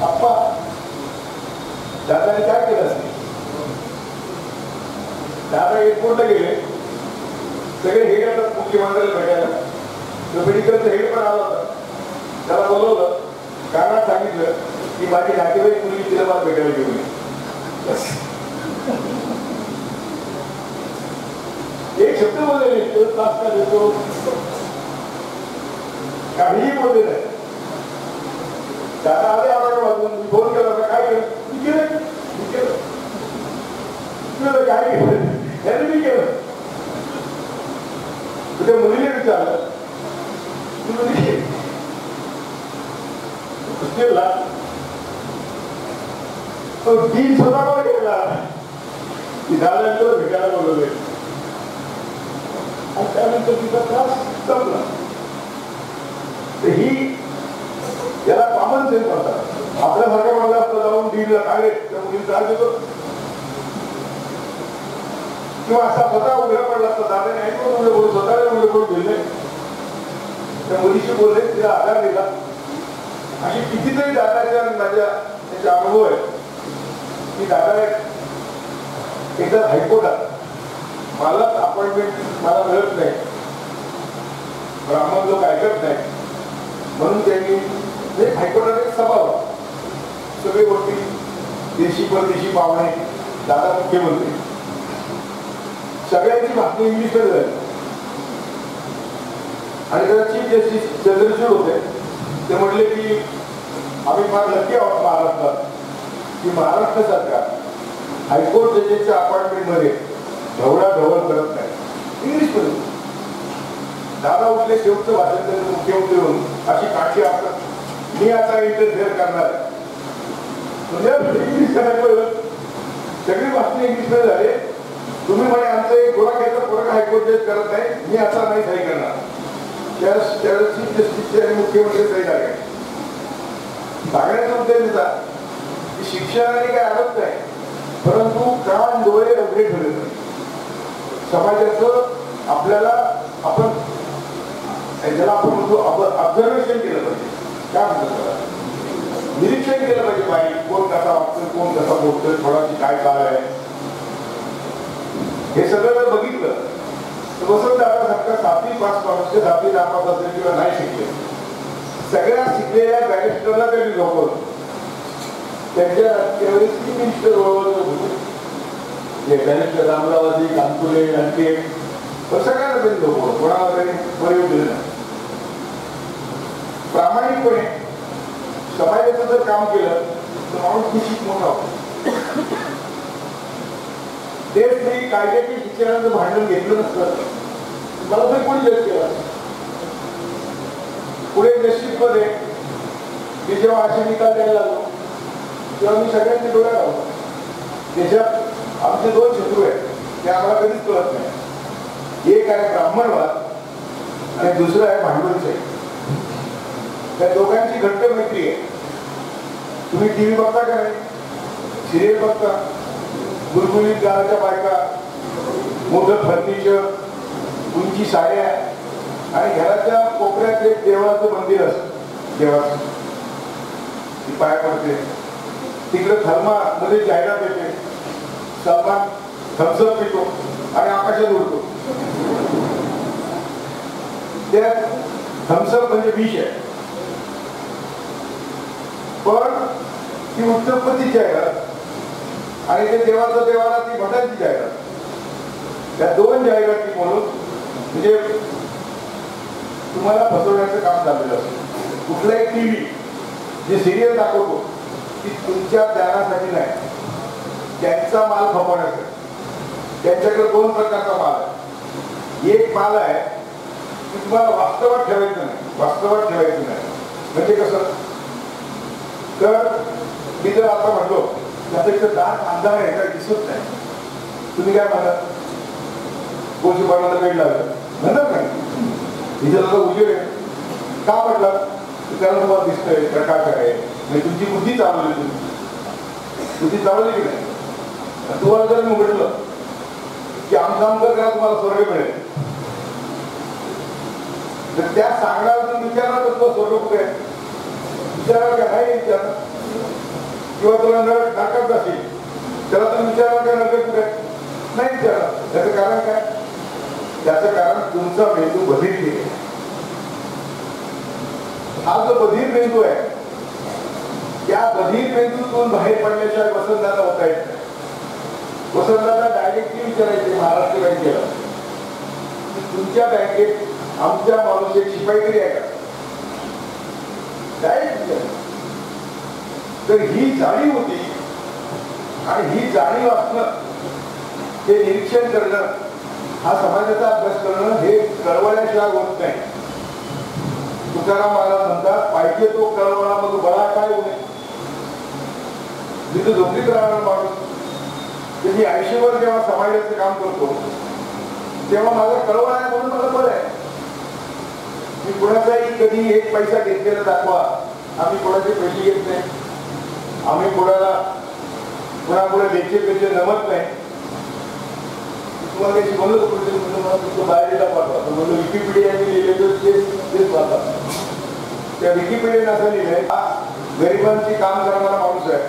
आप्पा दादाने काय केलं असते. दादा एअरपोर्टला गेले, सगळे हेड येतात मुख्यमंत्र्याला भेटायला. तर मेडिकलचं हेड पण आला होता, त्याला बोलवलं, कारण सांगितलं की माझी नातेवाईक मुलगी तिला मला भेटायला घेऊन ये. एक शब्द बोलले त्रास का देतो, काहीही बोलले नाही. दादा आले औरंगाबादून, मी फोन केला होता, काय केलं, मी केलं काय केलं त्याने मी केलं. त्या मुलीने विचारलं, ती मुली केला तो 3 स्वतःवर गेला की दादांकडे भेटायला बोलवले आणि त्यानंतर तिचा त्रास संपला. तर ही याला कॉमन सेन्स म्हणतात. आपल्यासारखं म्हणलं असतं जाऊन डीलला काय त्या मुलीला त्रास देतो किंवा असा स्वतः उघडा पडला असता, दादाने ऐकून मुलं बोलून स्वतःला मुलं बोलून गेले, त्या मुलीशी बोलले, तिला आधार दिला. अशी कितीतरी दादाच्या माझ्या त्याचे अनुभव आहे की दादा एकदा हायकोर्टात मला अपॉइंटमेंट मला मिळत नाही, ब्राह्मण लोक ऐकत नाही म्हणून त्यांनी हायकोर्टात एक सभा होती. सगळे गोष्टी देशी परदेशी पाहुणे दादा मुख्यमंत्री, सगळ्यांची भाषण इंग्लिशमध्ये झाली आणि त्याला चीफ जस्टिस चंद्रचूड होते. ते म्हटले की आम्ही फार लकी आहोत महाराष्ट्रात की महाराष्ट्र सरकार हायकोर्ट जजेसच्या अपॉइंटमेंटमध्ये ढवळाढवळ करत नाही, इंग्लिशमध्ये. दादा उठले, शेवटचं भाषण त्यांचं मुख्यमंत्री होऊन अशी काठी आपलं मी आता इंटरफेअर करणार आहे. म्हणजे इंग्लिश करायला सगळी भाषण इंग्लिशमध्ये झाले. तुम्ही म्हणे आमचं एक गुन्हा फरक हायकोर्ट जज करत नाही, मी आता नाही सही करणार. त्यावेळेस चीफ जस्टिसचे आणि मुख्यमंत्री सही झाले. सांगण्याचा उद्देश होता की शिक्षणाने काही अडत नाही, परंतु कान डोळे उघडे ठेवले नाही. समाजाचं आपल्याला आपण ज्याला आपण म्हणतो ऑब्झर्वेशन केलं पाहिजे. काय म्हणतात, निरीक्षण केलं पाहिजे. बाई कोण कसा वागतोय, कोण कसा बोलतोय, थोडाशी काय काळ आहे, हे सगळं जर बघितलं तर वसंतदादासारखा 7वी पास माणूस 7वी नापास असेल किंवा नाही शिकले, सगळ्या शिकलेल्या बॅरिस्टरला त्यांनी झोपवलं. त्यांच्या त्यावेळेस तीन मिनिस्टर बॅरिस्टर अमरावती, कानपुरे, आणखी पण सगळ्यांना त्यांनी झोपवलं. कोणाला त्यांनी बरे दिलं नाही. प्रामाणिकपणे समाजाचं जर काम केलं तर माणूस निश्चित मोठा होतो. तेच मी कायद्याच्या शिक्षणाचं भांडण घेतलं नसतं मला तर कोणी जज केला. पुढे जस्टिसमध्ये मी जेव्हा असे निकाल द्यायला लागलो तेव्हा मी सगळ्यांचे डोळे लावलो. त्याच्यात आमचे 2 शत्रू आहेत, ते आम्हाला कधीच कळत नाही. एक आहे ब्राह्मणवाद आणि दुसरं आहे भांडवलशाही. त्या दोघांची घट्ट मैत्री आहे. तुम्ही टीव्ही बघता का नाही, सिरियल बघता, गुलगुलीत गावाच्या बायका, मोठं फर्निचर, उंची साड्या आणि घराच्या कोपऱ्यात एक देवाचं मंदिर असतं, देवाचं ती पाया पडते. तिकडे थर्मामध्ये जाहिरात येते, सलमान थम्सअप पितो आणि आकाशात उडतो. त्यात थम्सअप म्हणजे विष आहे, पण ती उत्तपत्ती जाहिरात आणि ते देवाचं देवाला ती भटांची जाहिरात. त्या 2 जाहिराती म्हणून म्हणजे तुम्हाला फसवण्याचं काम चाललेलं असतं. कुठलाही टीव्ही जे सिरियल दाखवतो ती तुमच्या ज्ञानासाठी नाही, त्यांचा माल खपवण्यासाठी. त्यांच्याकडे 2 प्रकारचा माल आहे. एक माल आहे की तुम्हाला वास्तवात ठेवायचं नाही, वास्तवात ठेवायचं नाही. म्हणजे कसं, तर मी जर आता म्हणलो त्याचा इथं दाट अंधार आहे काय दिसत नाही, तुम्ही काय म्हणत कोणती बनायला वेळ लागलं म्हणत नाही. इथे जरा उजेड आहे का म्हटलं, कारण तुम्हाला दिसतंय प्रकाश आहे, म्हणजे तुमची बुद्धी चालवली, बुद्धी चालवली की नाही. तुम्हाला जर मी म्हटलं की आमचं करा तुम्हाला स्वर्ग मिळेल, तर त्या सांगणार तुम्ही विचारणार तर तुला स्वर्ग कुठे आहे, विचारणार का नाही विचारणार. किंवा तुला नरकात असेल त्याला तुम्ही विचारणार का नरक कुठे आहे, नाही विचारणार. त्याचं कारण काय, त्याचं कारण तुमचा मेंदू बधीर आहे. हा जो बधीर मेंदू आहे त्या बधीर मेंदूतून बाहेर पडल्याशिवाय वसंतदादा होता येत नाही. वसंतदादा डायरेक्टली विचारायचे महाराष्ट्र बँकेला, तुमच्या बँकेत आमच्या माणूस एक शिपाईगिरी आहे का, डायरेक्ट विचार. तर ही जाणीव होती आणि ही जाणीव असणं, हे निरीक्षण करणं, हा समाजाचा अभ्यास करणं, हे कळवळ्याशिवाय होत नाही. तुकाराम महाराज म्हणतात पाहिजे तो कळवळा मग बळा काय होणे. जिथं झोपडीत राहणार माणूस, तर मी आयुष्यभर जेव्हा समाजाचं काम करतो तेव्हा माझा कळवळा आहे म्हणून मला बरं आहे. मी कोणाचाही कधी 1 पैसा घेतलेला दाखवा, आम्ही कोणाचे पैसे घेत नाही, आम्ही कोणापुढे लेचे नमत नाही. तुम्हाला काही म्हणलं तुमचं बायोडेटा पाठवा, म्हणलं विकिपीडियाने लिहिलेलं तेच वाचा. त्या विकिपीडियाने असं लिहिलंय, हा गरिबांची काम करणारा माणूस आहे,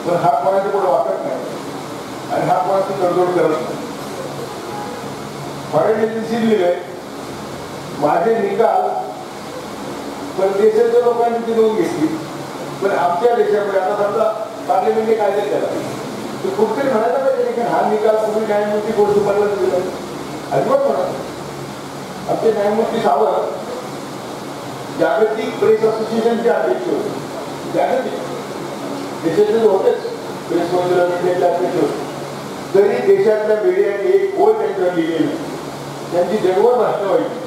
पण हा कोणाच्या पुढे वाटत नाही आणि हा कोणाची तडजोड करत नाही. फॉरेन एजन्सी लिहिलंय, माझे निकाल परदेशाच्या लोकांनी ती नोंद घेतली, पण आमच्या देशामध्ये आता समजा पार्लमेंटने कायदे केला कुठतरी म्हणायला पाहिजे की हा निकाल पूर्वी न्यायमूर्ती गोडसुपाला दिला अजिबात म्हणा. आमचे न्यायमूर्ती सावंत जागतिक प्रेस असोसिएशनचे अध्यक्ष होते. जागतिक देशाचे होतेच प्रेस अध्यक्ष होते. तरी देशातल्या मीडियाने एक ओळ त्यांच्यावर लिहिलेली त्यांची जगभर भाषा व्हायची.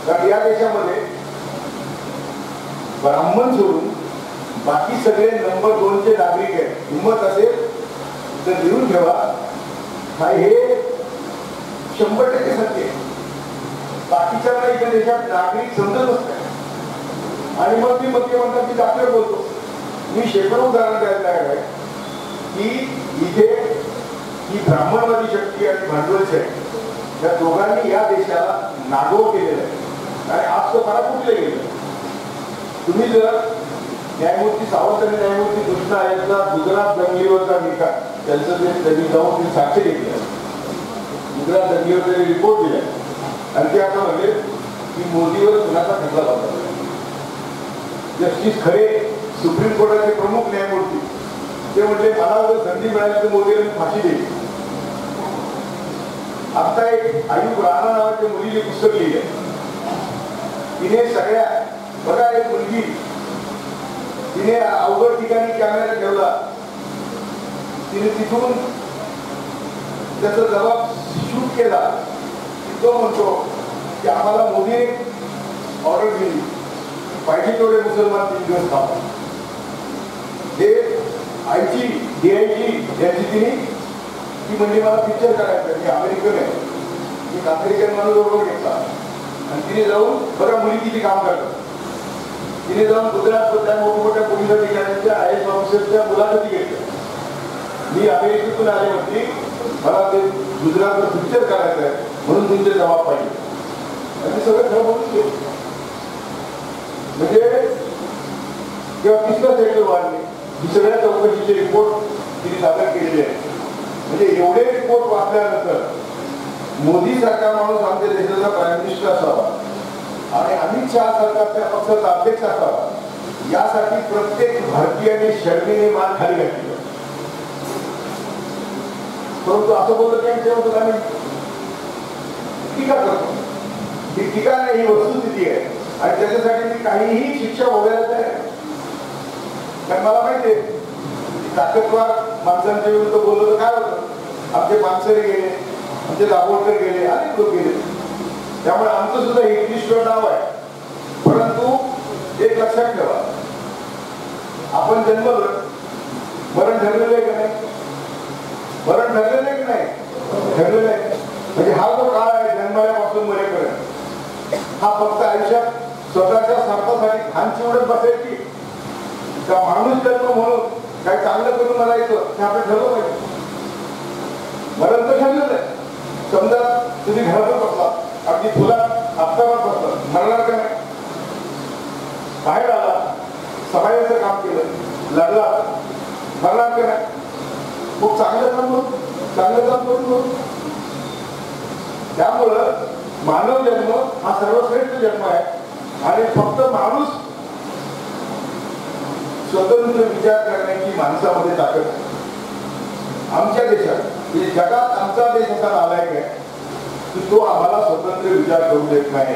कारण या देशामध्ये ब्राह्मण सोडून बाकी सगळे नंबर 2चे नागरिक आहेत. हिंमत असेल तर लिहून ठेवा. हा हे 100% सत्य आहे. बाकीच्या इथे देशात नागरिक समजतच नाही. आणि मग मी मुख्यमंत्र्यांची दाखल बोलतो. मी शेकडो उदाहरण द्यायला आहे की इथे ही ब्राह्मणवादी शक्ती आणि भांडवलशाही या दोघांनी या देशाला नागोर केलेलं आहे. आणि आज तो फार कुठले गेलं. तुम्ही जर न्यायमूर्ती सावंत आणि न्यायमूर्ती कृष्णा यांचा गुजरात दंगलीवरचा निकाल त्यांचं जे त्यांनी जाऊन ते साक्ष घेतलं, गुजरात दंगलीवर रिपोर्ट दिला आणि ते आता म्हणले की मोदीवर कुणाचा खटला लावला. जस्टिस खरे सुप्रीम कोर्टाचे प्रमुख न्यायमूर्ती ते म्हणजे मला जर संधी मिळाली तर मोदीला फाशी देईल. आता एक आयुब राणा नावाच्या मुलीने पुस्तक लिहिले. तिने सगळ्या बघा एक मुलगी तिने अवघड ठिकाणी कॅमेरा ठेवला. तिने तिथून त्याचा जबाब शूट केला. तो म्हणतो की आम्हाला मोदीने ऑर्डर दिली पाहिजे तेवढे मुसलमान 3 दिवस थांबा. हे आईची DIG यांची तिने ती म्हणजे मला पिक्चर करायचं. मी अमेरिकन आहे. मी अमेरिकन माणूस बरोबर घेतला आणि तिने जाऊन बरं मुली किती काम करतात. तिने जाऊन गुजरात त्या मोठमोठ्या पोलीस अधिकाऱ्यांच्या IAS ऑफिसरच्या मुलाखती घेतल्या. मी अमेरिकेतून आले होती. मला ते गुजरातवर पिक्चर करायचं आहे म्हणून तुमचे जबाब पाहिजे. आणि सगळं खरं बोलून घेऊ. म्हणजे जेव्हा 30 सेकंड वाढले ही सगळ्या चौकशीचे रिपोर्ट तिने सादर केलेले आहेत. म्हणजे एवढे रिपोर्ट वाचल्यानंतर मोदी सारखा माणूस आमच्या देशाचा प्राईम मिनिस्टर असावा आणि अमित शहा सरकारच्या पक्षाचा अध्यक्ष असावा यासाठी प्रत्येक भारतीयाने शर्मीने मान खाली घातली. परंतु असं बोलत नाही तेव्हा आम्ही टीका करतो. ही टीका नाही, ही वस्तुस्थिती आहे आणि त्याच्यासाठी मी काहीही शिक्षा भोगायला तयार आहे. कारण मला माहिती आहे ताकदवार माणसांच्या विरुद्ध बोललं तर काय होतं. आमचे पानसरे गेले, आमचे दाभोळकर गेले, अनेक लोक गेले. त्यामुळे आमचं सुद्धा हिटलिस्टवर नाव आहे. परंतु एक लक्षात ठेवा, आपण जन्मलं मरण ठरलेलं आहे का नाही. मरण ठरलेलं आहे की नाही. ठरलेलं आहे. म्हणजे हा जो काळ आहे जन्मल्यापासून मरेपर्यंत हा फक्त आयुष्यात स्वतःच्या स्वार्थासाठी खानची उडत बसायची का माणूस जन्म म्हणून काही चांगलं करून मरायचं हे आपण ठरवलं पाहिजे. मरण तर ठरलेलं आहे. समजा तुम्ही घरातच बसला अगदी फुलात हप्ताभर बसला मरणार का नाही. बाहेर आला सफाईचं काम केलं लढला मरणार का नाही. खूप चांगलं काम करून त्यामुळं मानव जन्म हा सर्वश्रेष्ठ जन्म आहे आणि फक्त माणूस स्वतंत्र विचार करण्याची माणसामध्ये ताकद आहे. आमच्या देशात जगात आमचा देश असा नालायक आहे की तो आम्हाला स्वतंत्र विचार करू देत नाही.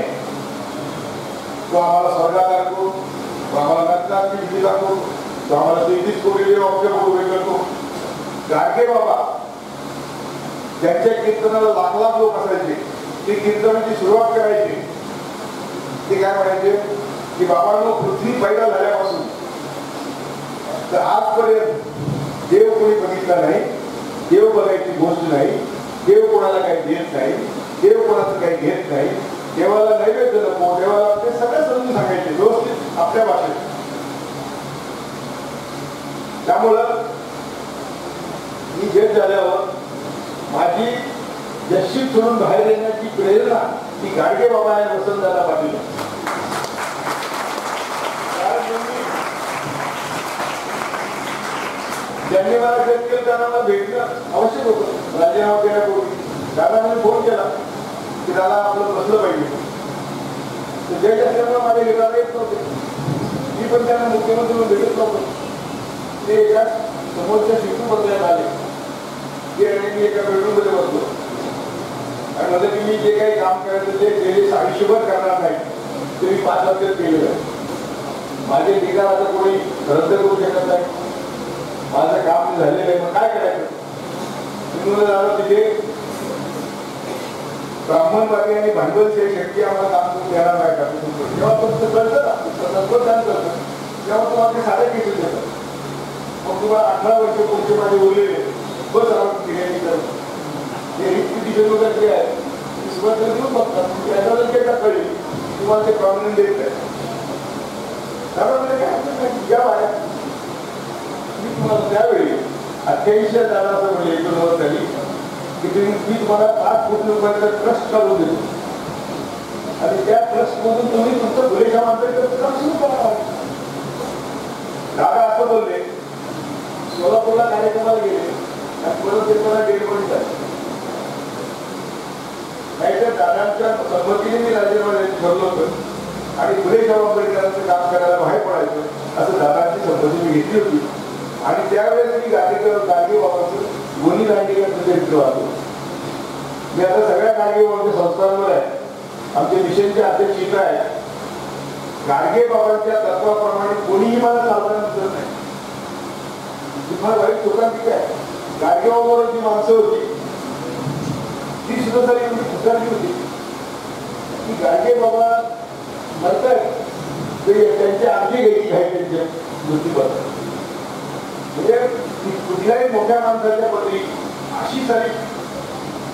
तो आम्हाला स्वर्गात आणतो, तो आम्हाला नरकात विधी दाखवतो, तो आम्हाला 33 कोटी ऑब्जेक्ट उभे करतो. गाडगे बाबा त्यांच्या कीर्तनाला लाख लाख लोक असायचे. ते कीर्तनाची सुरुवात करायची. ते काय म्हणायचे की बाबांनो पृथ्वी पैदा झाल्यापासून तर आजपर्यंत देव कोणी बघितला नाही, देव बघायची गोष्ट नाही, देव कोणाला काही देत नाही, देव कोणाचं काही घेत नाही, देवाला नैवेद्य नको, देवाला ते सगळं समजून सांगायचे व्यवस्थित आपल्या भाषेत. त्यामुळं मी जग झाल्यावर माझी जशी सोडून बाहेर येण्याची प्रेरणा ती गाडगे बाबा आणि वसंतदादा पाटील. ज्यांनी मला जग केलं त्यांना मला भेटणं आवश्यक होतं. राजीनामा देण्यापूर्वी दादाने फोन केला की दादा आपलं बसलं पाहिजे. तर जग असल्यामुळे माझ्या घराला येत नव्हते. मी पण त्यांना मुख्यमंत्री भेटत नव्हतो. ते एका समोरच्या शिकू बदलायला आले की मी एका बेडरूम मध्ये बसलो आणि म्हणजे की मी जे काही काम करायचं ते गेले 40 करणार नाही ते मी 5 वर्षात केलेलं आहे. माझे ठिकाण आता कोणी रद्द करू शकत नाही. माझं काम झालेलं आहे. मग काय करायचं? मी झालं तिथे ब्राह्मणवादी आणि भांडवलची शक्ती आम्हाला काम करून देणार नाही का? जेव्हा तुमचं कळतं ना तत्वज्ञान करतं तेव्हा तुम्हाला ते साधे केसेस देतात. मग तुम्हाला 18 वर्ष पुढचे माझे उरलेले बस आम्ही ठिकाणी करतो. हे इतकी आहे सुरुवातीला देऊन बघतात त्याचा जर काय कळली तुम्हाला ते प्रॉब्लेम देत नाही. त्यामुळे काय या बाहेर मी तुम्हाला त्यावेळी 88,000 असं म्हणजे 19 झाली की मी तुम्हाला 5 कोटी रुपयाचा ट्रस्ट चालू देतो आणि त्या ट्रस्ट मधून तुम्ही तुमचं भुलेशा माणसाचं काम सुरू करा. दादा असं बोलले सोलापूरला कार्यक्रमाला गेले आणि परत ते मला डेलिव्हरी झाली. नाहीतर दादांच्या संमतीने मी राजीनामा ठरलो होतं आणि भुलेशा आंबेडकरांचं काम करायला बाहेर पडायचं असं दादांची संमती मी घेतली होती. आणि त्यावेळेस मी गाडगे बाबांचं दोन्ही दांडेकरांचं चरित्र वाचतो. मी आता सगळ्या गाडगे बाबांच्या संस्थांवर आहे. आमचे मिशनचे अध्यक्ष इथं आहे. गाडगे बाबांच्या तत्वाप्रमाणे कोणीही मला चालवण्यात दिसत नाही. तुम्हाला वाईट चुकांची काय गाडगे बाबांवर जी माणसं होती ती सुद्धा तरी एवढी चुकांची होती की गाडगे बाबा म्हणतात त्यांची आमची घ्यायची आहे त्यांच्या मृत्यूबद्दल. म्हणजे कुठल्याही मोठ्या माणसाच्या पदरी अशी सारी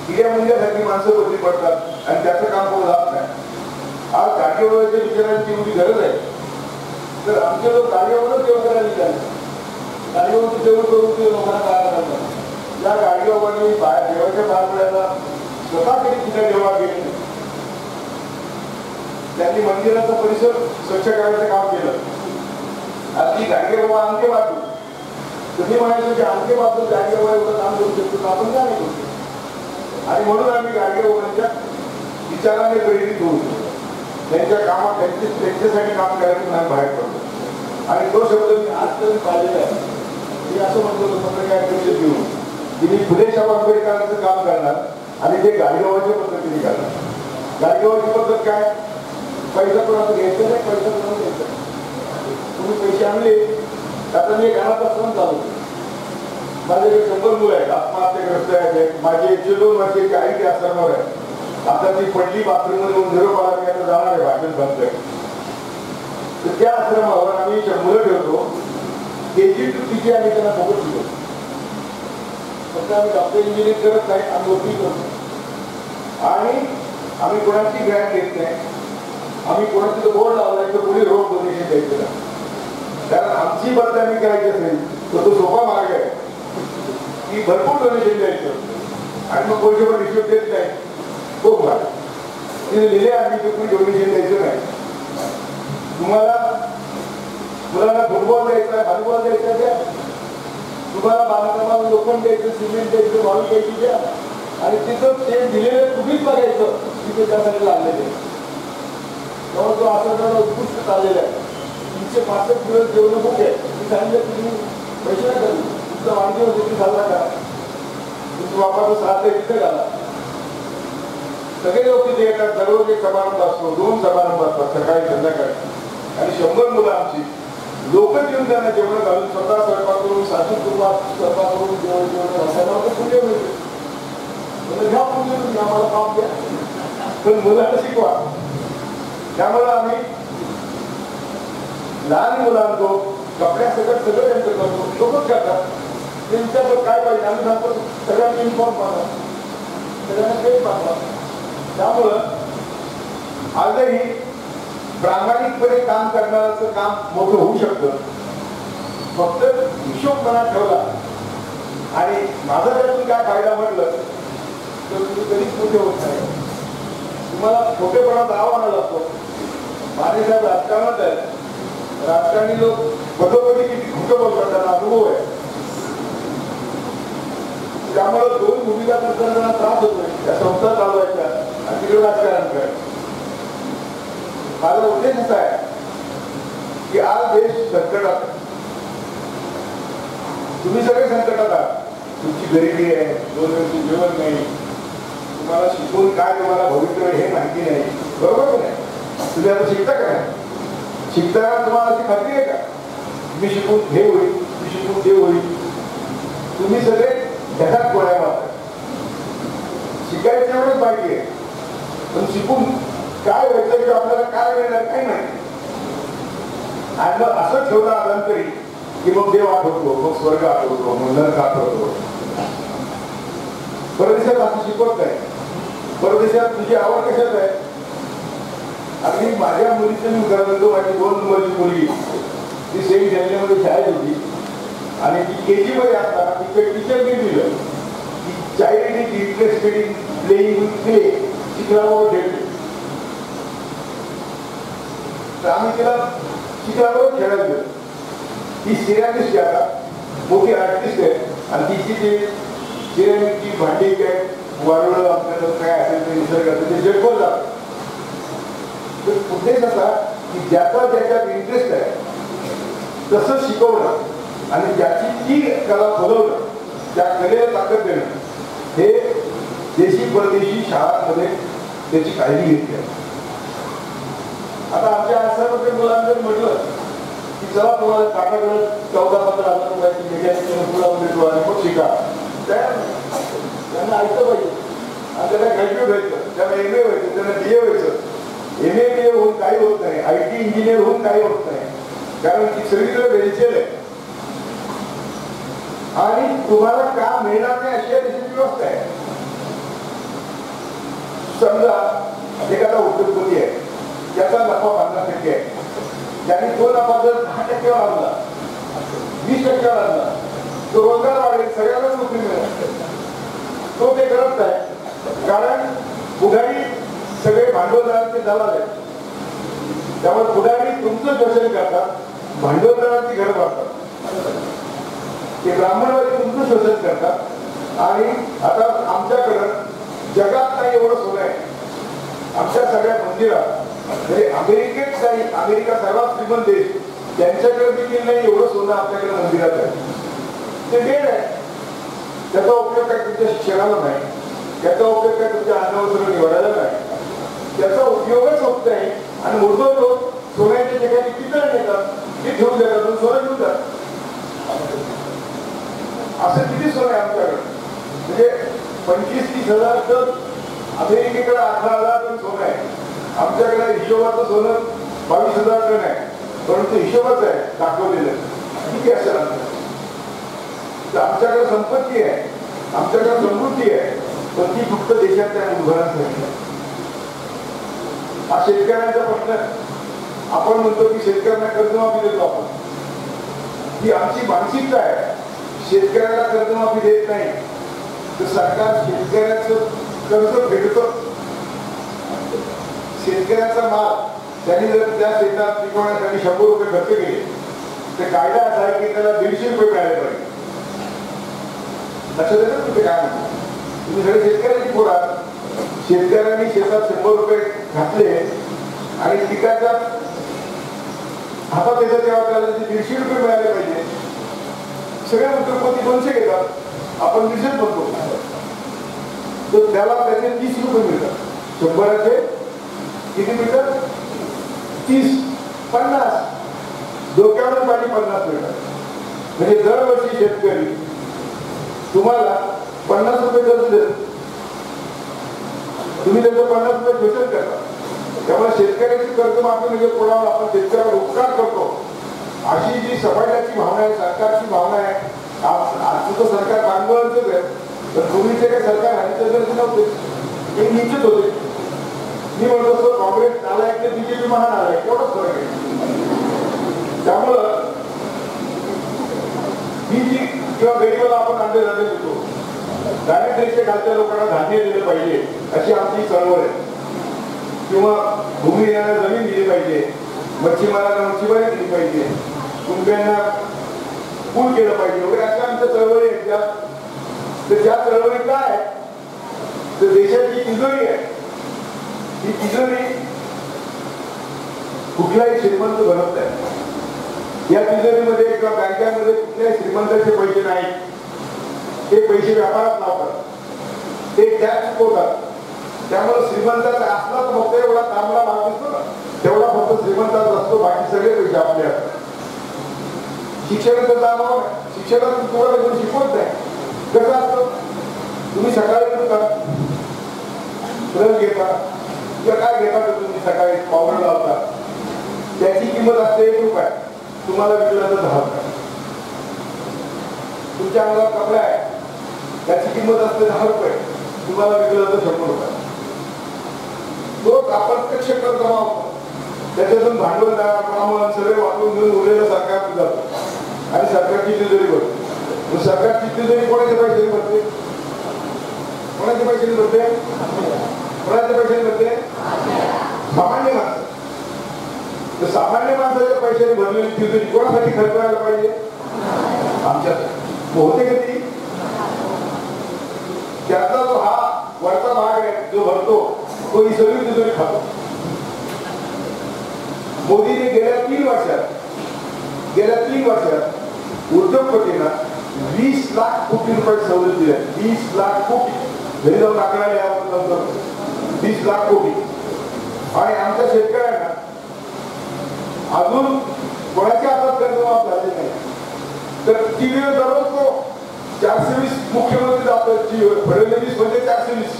हिऱ्या मुंग्यासारखी माणसं बदली पडतात आणि त्याचं काम कोण जात नाही. आज गाडगेबाबाच्या विचारांची एवढी गरज आहे तर आमचे लोक गाडगेबाबाच देव करायला निघाले. गाडगेबाबाचं देव करून ते लोकांना तयार करतात. या गाडगेबाबांनी देवाच्या बाहेर स्वतः तरी तिथे देवा गेले. त्यांनी मंदिराचा परिसर स्वच्छ करायचं काम केलं. अगदी गाडगेबाबा अंके बाजू तुम्ही म्हणायचं की अंके बाजू गाडगेबाबा एवढं काम करू शकतो आपण काय नाही करू शकतो. आणि म्हणून आम्ही गाडगेबाबांच्या विचाराने प्रेरित होऊ त्यांच्या कामात त्यांच्यासाठी काम करायचं नाही बाहेर पडतो. आणि तो शब्द मी आज तरी पाहिलेला आहे. मी असं म्हणतो पत्रकार परिषद घेऊन की मी फुलेशाह आंबेडकरांचं काम करणार आणि ते गाडगेबाबाच्या पद्धतीने करणार. गाडगेबाबाची पद्धत काय पैसा कोणाचं घ्यायचं नाही पैसा कोणाला घ्यायचा. तुम्ही पैसे आणले आता मी घरात असताना चालवतो. माझ्याकडे 100 मुलं आहेत आत्महत्याग्रस्त आहेत. माझी 102 वर्षाची आई त्या आश्रमावर आहे. आता ती पडली बाथरूम मध्ये निरोप आला मी आता जाणार आहे भाषण सांगतोय. तर त्या आश्रमावर आम्ही 100 मुलं ठेवतो. KG to PG आम्ही त्यांना फोकस शिकवतो. फक्त आम्ही डॉक्टर इंजिनिअरिंग करत नाही आम्ही नोकरी करतो आणि आम्ही कोणाची ग्रँट घेत नाही. आम्ही कोणाचं बोर्ड लावलाय तर कोणी रोड डोनेशन द्यायचं नाही. कारण आमची बदनामी करायची असेल तर तो सोपा मार्ग आहे की भरपूर डोनेशन द्यायचं आणि मग कोणी पण रिसिव्ह देत नाही. तो मार्ग तिने लिहिले आम्ही तर कोणी डोनेशन द्यायचं नाही. तुम्हाला मुलांना फुटबॉल द्यायचा आहे व्हॉलीबॉल द्यायचा द्या. तुम्हाला बांधकामाला लोखंड द्यायचं सिमेंट द्यायचं वाळू द्यायची द्या आणि तिथं ते दिलेलं तुम्हीच बघायचं तिथे त्यासाठी लागलेले. तेव्हा तो असं उत्कृष्ट चाललेला आहे. 365 दिवस जेवण खूप आहे. मी सांगितलं तुम्ही पैसे नाही करू तुमचा वाढदिवस देखील झाला का तुमचं वापरचं साथ आहे तिथे घाला. सगळे लोक तिथे येतात. दररोज एक समारंभ असतो 2 समारंभ असतात सकाळी संध्याकाळी आणि 100 मुलं आमची लोक येऊन त्यांना जेवण घालून स्वतः स्वयंपाक करून सासू कुटुंबात स्वयंपाक करून जेवण बसायला पुण्य मिळते. घ्या पुण्य तुम्ही आम्हाला काम द्या पण मुलांना शिकवा. त्यामुळे आम्ही लहान मुलांना कपड्यासकट सगळं त्यांचं करतो. लोकच करतात त्यांच्यावर काय पाहिजे आम्ही सांगतो सगळ्यांना युनिफॉर्म पाठवा सगळ्यांना ड्रेस पाठवा. त्यामुळं आजही प्रामाणिकपणे काम करणाऱ्याचं काम मोठं होऊ शकतं. फक्त हिशोब मनात ठेवला आणि माझा त्यातून काय फायदा म्हटलं तर तुम्ही कधीच मोठे होत नाही. तुम्हाला खोटेपणाचा आव्हान लागतो. माझे साहेब राजकारणात आहेत. राजकारणी लोक पदोपदी किती खोटं बोलतात त्यांना अनुभव आहे. त्यामुळे 2 भूमिका करताना त्रास होतोय. त्या संस्था चालवायच्या आणि तिकडे राजकारण करायचं. माझा उद्देश असा आहे की आज देश संकटात तुम्ही सगळे संकटात आहात. तुमची गरिबी आहे, 2 वेळची जेवण नाही, तुम्हाला शिकून काय तुम्हाला भविष्य हे माहिती नाही, बरोबर नाही? तुम्ही आता शिकता का नाही? शिकताना तुम्हाला अशी खात्री आहे का मी शिकून हे होईल, मी शिकून ते होईल? तुम्ही सगळे ढगात गोळ्या मारता. शिकायचं एवढंच बाकी आहे, पण शिकून काय व्हायचं किंवा आपल्याला काय मिळणार काही माहिती. आणि मग असं ठेवलं आलं तरी की मग देव आठवतो, मग स्वर्ग आठवतो, मग नरक आठवतो. परदेशात असं शिकवत नाही. परदेशात तुझी आवड कशात आहे? अगदी माझ्या मुलीचं मी करतो, माझी 2 नंबरची मुलगी ती सेंट जर्मनीमध्ये शाळेत होती आणि ती KG मध्ये असताना तिचं टीचरने दिलं की child is interested in playing with clay, चिखलावर खेळते. तर आम्ही तिला चिखलावर खेळायला गेलो. ती सिरॅमिस्ट आहे, आता मोठी आर्टिस्ट आहे आणि तिची जी सिरॅमिकची भांडी काय वारुळ आपल्याला काय असेल ते निसर्गाचं ते जगभर जातं. तर उद्देश असा की ज्याचा ज्याच्यात इंटरेस्ट आहे तसं शिकवणं आणि ज्याची ती कला फुलवणं, त्या कलेला ताकद देणं, हे देशी परदेशी शाळांमध्ये त्याची काळजी घेतली आहे. आता आमच्या आसामध्ये मुलांना जर म्हटलं की चला तुम्हाला काकाकडे 14-15 हजार रुपयाची मेकॅनिकल स्कूलमध्ये देतो आणि मग शिका, त्यांना ऐकलं पाहिजे. आणि त्यांना ग्रॅज्युएट व्हायचं, त्यांना MA व्हायचं, त्यांना BA व्हायचं. MA BA होऊन काही होत नाही, IT इंजिनियर होऊन काही होत नाही, कारण ती सगळीकडे वेलचेल आहे आणि तुम्हाला काम मिळणार नाही अशी देशाची व्यवस्था आहे. समजा एखादा उद्योगपती आहे, त्याचा नफा 50% आहे, त्यांनी तो नफा जर 10% आणला, 20% आणला, तो रोजगार वाढेल, सगळ्यांना नोकरी मिळेल. तो ते करत नाही, कारण पुढारी सगळे भांडवलदारांचे दलाल आहेत. त्यामुळे पुढारी तुमचं शोषण करतात, भांडवलदारांची घर बांधतात, ते ब्राह्मणवादी तुमचं शोषण करतात. आणि आता आमच्याकडं जगात नाही एवढं सोनं आहे. आमच्या सगळ्या मंदिरात म्हणजे अमेरिकेत नाही, अमेरिका सर्वात श्रीमंत देश, त्यांच्याकडे देखील नाही एवढं सोनं आपल्याकडे मंदिरात आहे. ते डेड आहे. त्याचा उपयोग काय तुमच्या शिक्षणाला नाही, त्याचा उपयोग काय तुमच्या अन्नवस्त्र निवडायला नाही, त्याचा उपयोगच होत नाही. आणि मूर्ख लोक सोन्याच्या ठिकाणी पितळ नेतात, ते ठेवून देतात, सोनं घेऊन जातात. असं किती सोनं आहे आमच्याकडे? म्हणजे 25-30 हजार टन, अमेरिकेकडे 18,000 टन सोनं आहे. आमच्याकडे हिशोबाचं सोनं 22,000 टन आहे, परंतु हिशोबाच आहे दाखवलेलं. किती असेल आमच्याकडे? आमच्याकडे संपत्ती आहे, आमच्याकडे समृद्धी आहे, पण ती फक्त देशातल्या मुलभरांसाठी. हा शेतकऱ्यांचा प्रश्न आहे. आपण म्हणतो की शेतकऱ्यांना कर्जमाफी देतो आपण, ही आमची मानसिकता आहे. शेतकऱ्याला कर्जमाफी देत नाही तर सरकार शेतकऱ्याचं कर्ज फेडतं. शेतकऱ्याचा माल त्यांनी जर त्या शेतात पिकवण्यासाठी 100 रुपये खर्च केले तर कायदा असा आहे की त्याला 150 रुपये मिळाले पाहिजे. लक्षात येतं तुम्ही काय म्हणतो? तुम्ही सगळे शेतकऱ्यांची पोर आहात. शेतकऱ्यांनी शेतात 100 रुपये घातले आणि पिकाच्या हातात येतात तेव्हा त्याला 150 रुपये मिळाले पाहिजे. सगळे उद्योगपती 200 घेतात, आपण 200 म्हणतो, तर त्याला त्याचे 30 रुपये मिळतात. 100चे किती मिळतात? 30, 50, डोक्यावर पाणी 50 मिळतात. म्हणजे दरवर्षी शेतकरी तुम्हाला 50 रुपये कर्ज देतो, तुम्ही त्याचं 50 रुपये शोषण करता. त्यामुळे शेतकऱ्याची कर्जमाफी म्हणजे कोणावर आपण शेतकऱ्यावर उपकार करतो अशी जी समाजाची भावना आहे, सरकारची भावना आहे. आजचं सरकार भांडवलाचंच आहे, तर पूर्वीचे काही सरकार हरित नव्हते, ते निश्चित होते. मी म्हणतो असतो काँग्रेस नालायक ते BJP महान आलाय, एवढंच फरक आहे. त्यामुळं ही जी किंवा गरीबाला आपण अन्नधान्य देतो, दारिद्र्याच्या खालच्या लोकांना धान्य दिलं पाहिजे अशी आमची चळवळ आहे. किंवा भूमिहीनाला जमीन दिली पाहिजे, मच्छीमारांना मच्छीमारी दिली पाहिजे, कुंब्यांना पूल केलं पाहिजे वगैरे अशा आमच्या चळवळी आहेत. तर ज्या चळवळी काय तर देशाची तिजोरी आहे, ही तिजोरी कुठलाही श्रीमंत बनत नाही. या तिजोरीमध्ये किंवा बँकांमध्ये कुठल्याही श्रीमंताचे पैसे नाही. ते पैसे व्यापारात लावतात, ते टॅक्स चुकवतात. त्यामुळे श्रीमंताचा असला तर फक्त एवढा तांबडा भाग दिसतो ना, तेवढा फक्त श्रीमंताचा असतो, बाकी सगळे पैसे आपले असतात. शिक्षणाचं दाबाव शिक्षणाचं तुम्हाला कोणी शिकवत नाही. कसं असतं, तुम्ही सकाळी उठता, ब्रश घेता किंवा काय घेता तर तुम्ही सकाळी पावडर लावता, त्याची किंमत असते 1 रुपया, तुम्हाला विकला तर 10 रुपये. तुमच्या अंगावर कपडा आहे, त्याची किंमत असते 10 रुपये, तुम्हाला विकला तर 100 रुपये. लोक अप्रत्यक्ष कर जमावतो, त्याच्यातून भांडवलदार ब्राह्मण सगळे वाटून घेऊन उरलेलं सरकार जातो आणि सरकारची तिजोरी भरते. सरकारची तिजोरी कोणाच्या पैशाने भरते? कोणाच्या पैशाने भरते? कोणाच्या पैशाने भरते? सामान्य माणसं. तर सामान्य माणसाच्या पैशाने भरलेली तिजोरी कोणासाठी खर्च व्हायला पाहिजे? आमच्यासाठी होते का ती? त्याचा जो हा वरचा भाग आहे जो भरतो तो ही सगळी तिजोरी खातो. मोदीने गेल्या 3 वर्षात उद्योगपतींना 20 लाख कोटी रुपये सवलत दिल्या. 20 लाख कोटी घरी जाऊन आकडा यावर 20 लाख कोटी. आणि आमच्या शेतकऱ्यांना अजून कोणाच्या हातात कर्ज माफ झाले नाही. तर टीव्हीवर दररोज तो 420 मुख्यमंत्री जातो. फडणवीस म्हणजे 420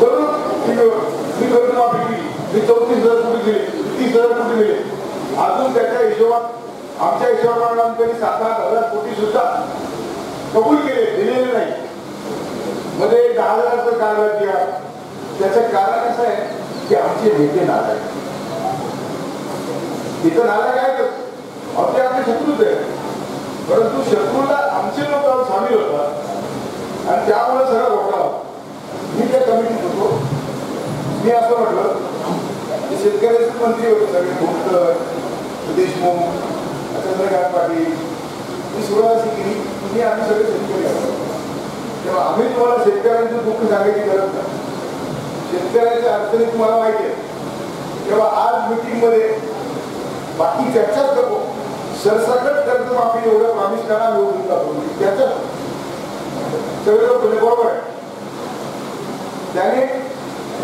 दररोज टीव्हीवर मी कर्जमाफी केली, मी 34,000 कोटी दिले, 30,000 कोटी दिले. अजून त्याच्या हिशोबात आमच्या हिशोबाप्रमाणे 7,000 कोटी सुद्धा कबूल केले, दिलेले नाही. मध्ये 10,000चं कारण द्या. त्याचं कारण असं आहे की आमचे नेते नालायक. इथं नालायक आहेतच, ते आपले शत्रूच आहे. परंतु शत्रूला आमचे लोक सामील होतात आणि त्यामुळे सगळं घोटाळा होता. मी त्या कमिटीत होतो. मी असं म्हटलं की शेतकऱ्याचे मंत्री होते सगळे, भोसकर, देशमुख, चंद्रकांत पाटील. मी सुरुवात अशी केली, तुम्ही आम्ही सगळे शेतकरी आहोत, तेव्हा आम्ही तुम्हाला शेतकऱ्यांचं दुःख सांगायची गरज नाही. शेतकऱ्याच्या अडचणी तुम्हाला माहिती आहे. तेव्हा आज मीटिंगमध्ये बाकी चर्चाच नको, सरसकट कर्जमाफी एवढं प्रॉमिस करा मिळवून जातो. त्याचं सगळे लोक बरोबर आहे. त्याने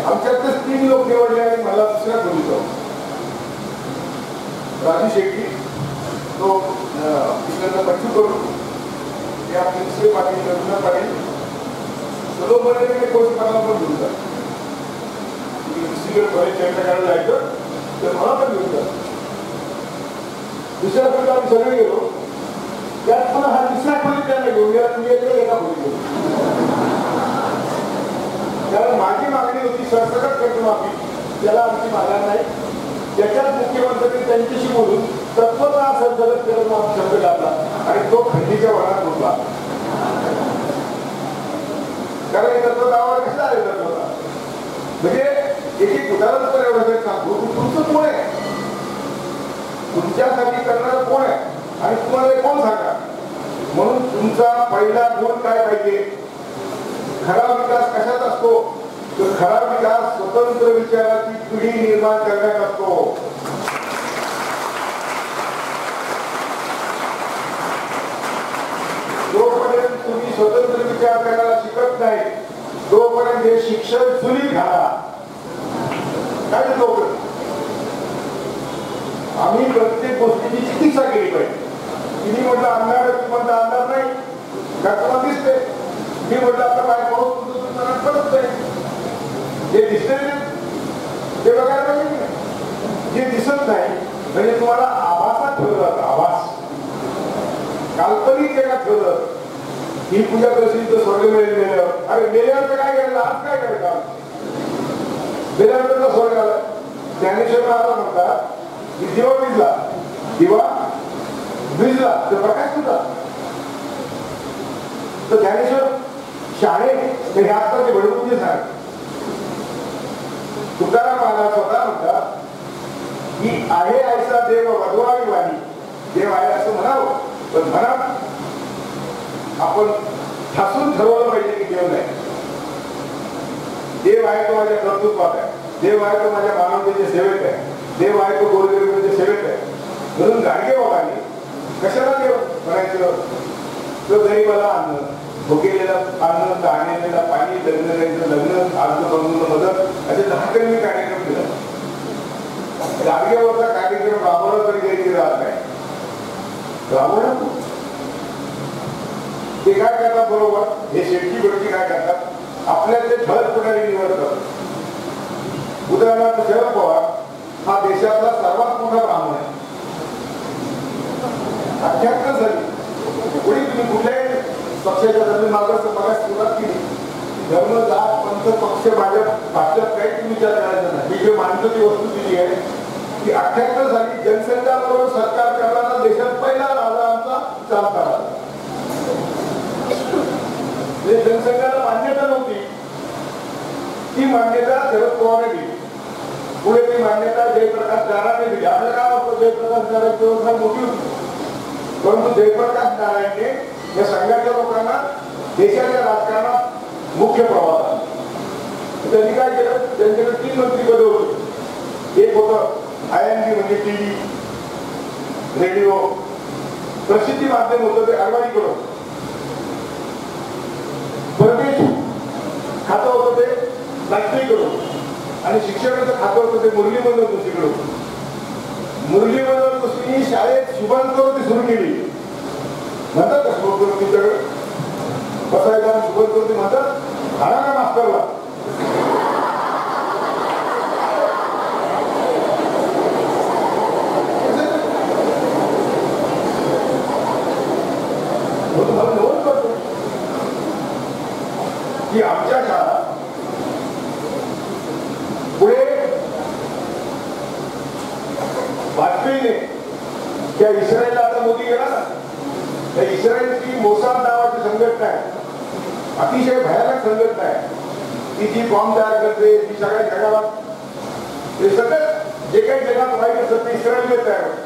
आमच्यातच 3 लोक निवडले आणि मला दुसऱ्या खोलीत जाऊ. राजू शेट्टी, तो तिकडनं बच्चू करून, ते आपले दुसरे पाटील रघुनाथ पाटील, सर्व बरे कोर्स करायला पण घेऊन जात. दुसरीकडे कॉलेज चर्चा करायला जायचं तर मला पण घेऊन जात. दुसऱ्या खोलीत आम्ही सगळे गेलो. त्यात मला हा दुसऱ्या खोलीत त्यांना घेऊन गेला, तुम्ही एका खोलीत गेलो. कारण माझी मागणी होती सरसकट कर्जमाफी, त्याला आमची मागणी नाही. त्याच्यात मुख्यमंत्र्यांनी त्यांच्याशी बोलून तत्वता सरसकट कर्जमाफी शब्द घातला आणि तो खंडीच्या वनात होता. कारण तत्वतावर कसा आहे तत्वता म्हणजे एक उदाहरण तर एवढं सांगतो, तुमचं कोण आहे, तुमच्यासाठी करणारं कोण आहे आणि तुम्हाला कोण सांगा. म्हणून तुमचा पहिला गुण काय पाहिजे? खरा विकास कशात असतो? तर खरा विकास स्वतंत्र विचाराची पिढी निर्माण करण्यात असतो. जोपर्यंत तुम्ही स्वतंत्र विचार करायला शिकत नाही तोपर्यंत हे शिक्षण चुलीत घाला. काय तोपर्यंत आम्ही प्रत्येक गोष्टीची चिकित्सा केली पाहिजे. तिने म्हटलं आणणार, ती म्हणता आणणार नाही का तुम्हाला दिसते. मी म्हटलं आता काय कळत नाही. जे दिसते ते बघायला पाहिजे. जे दिसत नाही म्हणजे तुम्हाला आभासात ठेवलं जातं. आभास काल्पनिक जगात ठेवलं. ही पूजा कशी तर स्वर्ग मिळेल मेल्यावर. अरे मेल्यावर तर काय करायला, आज काय करायचं? मेल्यावर स्वर्ग आला. ज्ञानेश्वर महाराज म्हणतात की दिवा भिजला तर प्रकाश होता. तर ज्ञानेश्वर शाळेत हे आत्ताचे भडकूचे सांग. तुकाराम महाराज स्वतः म्हणतात की आहे ऐसा देव वधवावी वाणी. देव आहे असं म्हणावं, पण म्हणा आपण ठासून ठरवलं पाहिजे की देव नाही. देव आहे तो माझ्या कर्तृत्वात आहे. देव आहे तो माझ्या मानवतेच्या सेवेत आहे. देव आहे तो गोरगरिबांच्या सेवेत आहे. म्हणून गाडगे बाबांनी कशाला देव म्हणायचं तर गरीबाला अन्न, भुकेलेला अन्न, तहानेलेला पाणी, लग्न अर्ज करून मदत, असे 10 तरी मी कार्यक्रम केला. जागेवरचा कार्यक्रम राबवला तरी काही राहत नाही. राबवलं ते काय करतात बरोबर, हे शेतकी व्यक्ती काय करतात, आपल्यातले ठळक पुढारी निवडतात. उदाहरणार्थ शरद पवार हा देशातला सर्वात मोठा ब्राह्मण आहे. 78 झाली. पुढे तुम्ही कुठल्याही पक्षाच्या जमीन मागास सुरुवात केली, धर्म, जात, पंथ, पक्ष, भाजप काही तुम्ही विचार करायचा नाही. ही जी माणसं ती वस्तू दिली आहे की 78 साली जनसंख्या बरोबर सरकार करणारा देशात पहिला राजा आमचा चालता राजा. जनसंघाला मान्यता नव्हती, ती मान्यता शरद पवारने दिली. पुढे ती मान्यता जयप्रकाश नारायणने दिली. आपल्याला काय वाटतं, जयप्रकाश नारायण व्यवस्था मोठी होती, परंतु जयप्रकाश नारायणने या संघाच्या लोकांना देशाच्या राजकारणात मुख्य प्रवाह आला. त्यांनी काय केलं, त्यांच्याकडे 3 मंत्रिपदे होती. एक होतं IMD म्हणजे टीव्ही, रेडिओ, प्रसिद्धी माध्यम होतं ते आडवाणीकडून. परदेश खातं होतं ते नागपूरकडून, आणि शिक्षणाचं खातं होतं ते मुरली मनोहर जोशीकडून. मुरली मनोहर जोशींनी शाळेत शुभांकरोती सुरू केली. म्हणतात का शुभंकरोती तुमच्याकडे बसायला शुभंकरोती म्हणतात, खाना का मास्तरला. की आमच्या शाळा पुढे वाजपेयीने त्या इस्रायलला, आता मोदी गेला ना, त्या इस्रायलची मोसाद नावाची संघटना आहे, अतिशय भयानक संघटना आहे. ती जी बॉम्ब तयार करते, ती सगळ्या जगाला, ते सगळं जे काही जगात वाईट असतं ते इस्रायलमध्ये तयार होतं.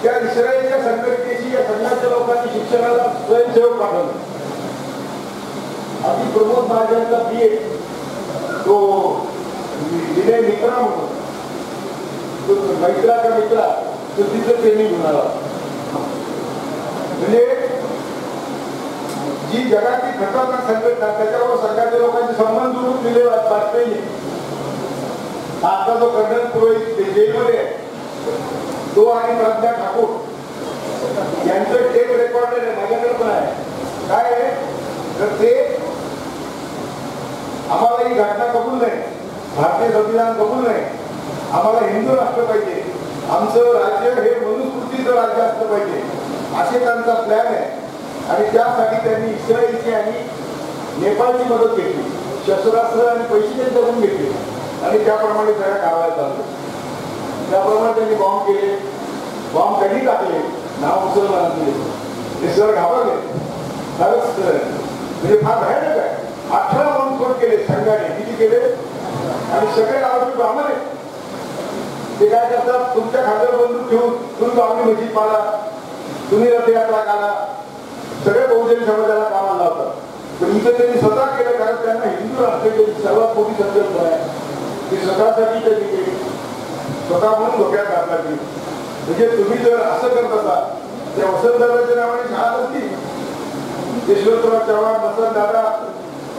त्या इस्रायलच्या संघटनेशी या संघाच्या लोकांनी शिक्षणाला स्वयंसेवक पाठवलं. अगदी प्रमोद महाजनचा BA तो विनय मित्रा म्हणून, तो मैत्राचा मित्रा, तो तिथं ट्रेनिंग घेऊन आला. म्हणजे जी जगाची खतरनाक संघटना, त्याच्यावर सरकारच्या लोकांचे संबंध जोडून दिले वाजपेयी. आता जो कर्नल पुरोहित जेलमध्ये आहे तो, आणि प्रज्ञा ठाकूर यांचं टेप रेकॉर्डेड आहे, माझ्याकडे पण आहे. काय आहे तर ते आम्हाला ही घटना कबूल नाही, भारतीय संविधान कबूल नाही, आम्हाला हिंदू राष्ट्र पाहिजे, आमचं राज्य हे मनुस्मृतीचं राज्य असलं पाहिजे, असे त्यांचा प्लॅन आहे. आणि त्यासाठी त्यांनी इस्रायलची आणि नेपाळची मदत घेतली, शस्त्रास्त्र आणि पैसे त्यांच्याकडून घेतले, आणि त्याप्रमाणे सगळ्या कारवाया चालू. त्याप्रमाणे त्यांनी बॉम्ब केले, बॉम्ब कधी टाकले, नाव मुसलमान दिले, ते सर घाबरले. खरंच म्हणजे फार भयानक आहे. 18 बॉम्बस्फोट केले संघाने, किती केले, आणि सगळे आरोपी ब्राह्मण आहेत. ते काय करतात, तुमच्या खात्यावर बंदूक ठेवून तुम्ही बाबरी मस्जिद पाला, तुम्ही रथयात्रा काढा, सगळे बहुजन समाजाला कामाला लावतात. पण इथं त्यांनी स्वतः केलं, कारण त्यांना हिंदू राष्ट्राची सर्वात मोठी संकल्पना आहे, ती स्वतःसाठी त्यांनी केली, स्वतः म्हणून धोक्यात घातला ती. म्हणजे तुम्ही जर असं करत असाल, त्या वसंतदादाच्या नावाने शाळा नसती, यशवंतराव चव्हाण, वसंतदादा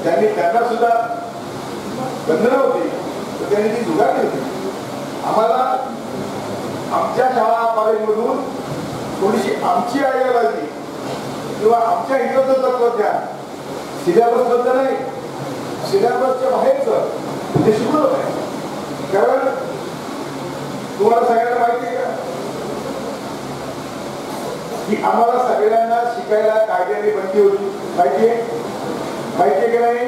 त्यांना सुद्धा बंधनं होती, तर त्यांनी ती जुगारली होती. आम्हाला आमच्या शाळा कॉलेजमधून थोडीशी आमची आयडियोलॉजी किंवा आमच्या हिंदुत्व तत्वज्ञान, सिलेबसबद्दल नाही, सिलेबसच्या बाहेरचं ते शिकवलं आहे. कारण तुम्हाला सगळ्यांना माहिती आहे का की आम्हाला सगळ्यांना शिकायला कायद्याने बंदी होती, माहिती आहे? माहिती आहे की नाही?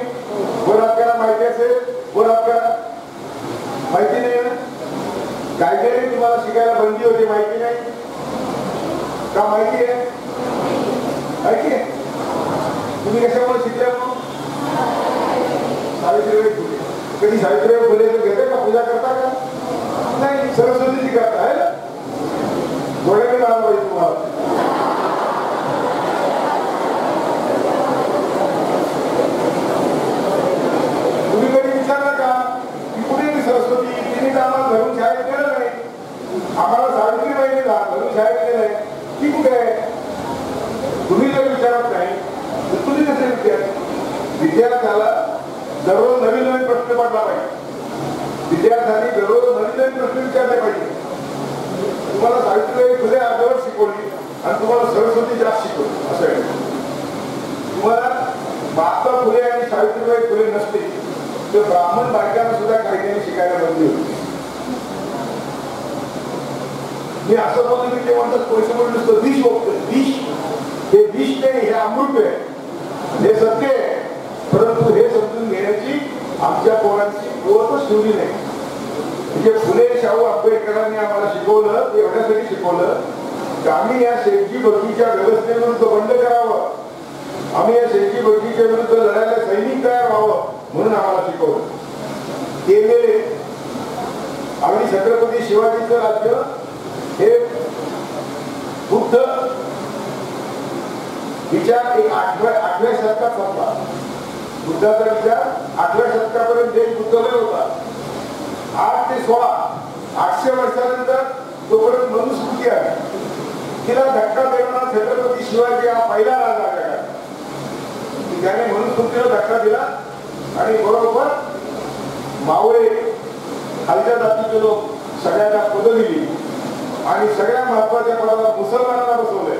वर आपल्याला माहिती असेल, वर आपल्याला माहिती नाही ना, कायद्याने तुम्हाला शिकायला बंदी होती, माहिती नाही का? माहिती आहे, माहिती आहे. तुम्ही कशामुळे शिकल्या मग? सावित्रीबाई फुले. कधी सावित्रीबाई फुले घेते का, पूजा करता का? नाही, सरस्वतीची करता आहे ना, डोळ्याने लावलं पाहिजे तुम्हाला. तुम्ही कधी विचारलं का की कुठे ती सरस्वती? तिने तर आम्हाला धरून शाळेत केलं नाही, आम्हाला सावित्रीबाईने धरून शाळेत केलं नाही, ती कुठे आहे? विद्यार्थ्याला दररोज नवीन नवीन प्रश्न पडला पाहिजे. विद्यार्थ्यांनी दररोज नवीन नवीन प्रश्न विचारले पाहिजे. तुम्हाला सावित्रीबाई फुले अर्धवट शिकवली आणि तुम्हाला सरस्वती जास्त शिकवली असं आहे. तुम्हाला महात्मा फुले आणि सावित्रीबाई फुले नसते तर ब्राह्मण बायकांना सुद्धा काही काही शिकायला बंदी होती. मी असं बोलतो की ते म्हणतात पैसे म्हणून नुसतं विष बघतोय. विष हे विष नाही, हे अमृत आहे, हे सत्य आहे. परंतु हे समजून घेण्याची आमच्या पोरांची ओळखच ठेवली नाही. म्हणजे फुले शाहू आंबेडकरांनी आम्हाला शिकवलं ते एवढ्यासाठी शिकवलं की आम्ही या शेतकी बगीच्या व्यवस्थेविरुद्ध बंद करावं, आम्ही या शेतकी बगीच्या विरुद्ध लढायला सैनिक तयार व्हावं म्हणून आम्हाला शिकवलं. ते गेले. आणि छत्रपती शिवाजीचं राज्य हे बुद्ध विचार एक आठव्या शतकात संपला. बुद्धाचा विचार 8व्या शतकापर्यंत देश बुद्धमय होता. 8 ते 16 800 वर्षानंतर तोपर्यंत मनुस्मृती आली. तिला धक्का देणारा छत्रपती शिवाजी हा पहिला राजा आहे. त्याने मनुस्मृतीला धक्का दिला आणि बरोबर मावळे खालच्या जातीचे लोक सगळ्यांना पदं दिली आणि सगळ्या महत्वाच्या पदाला मुसलमानांना बसवले.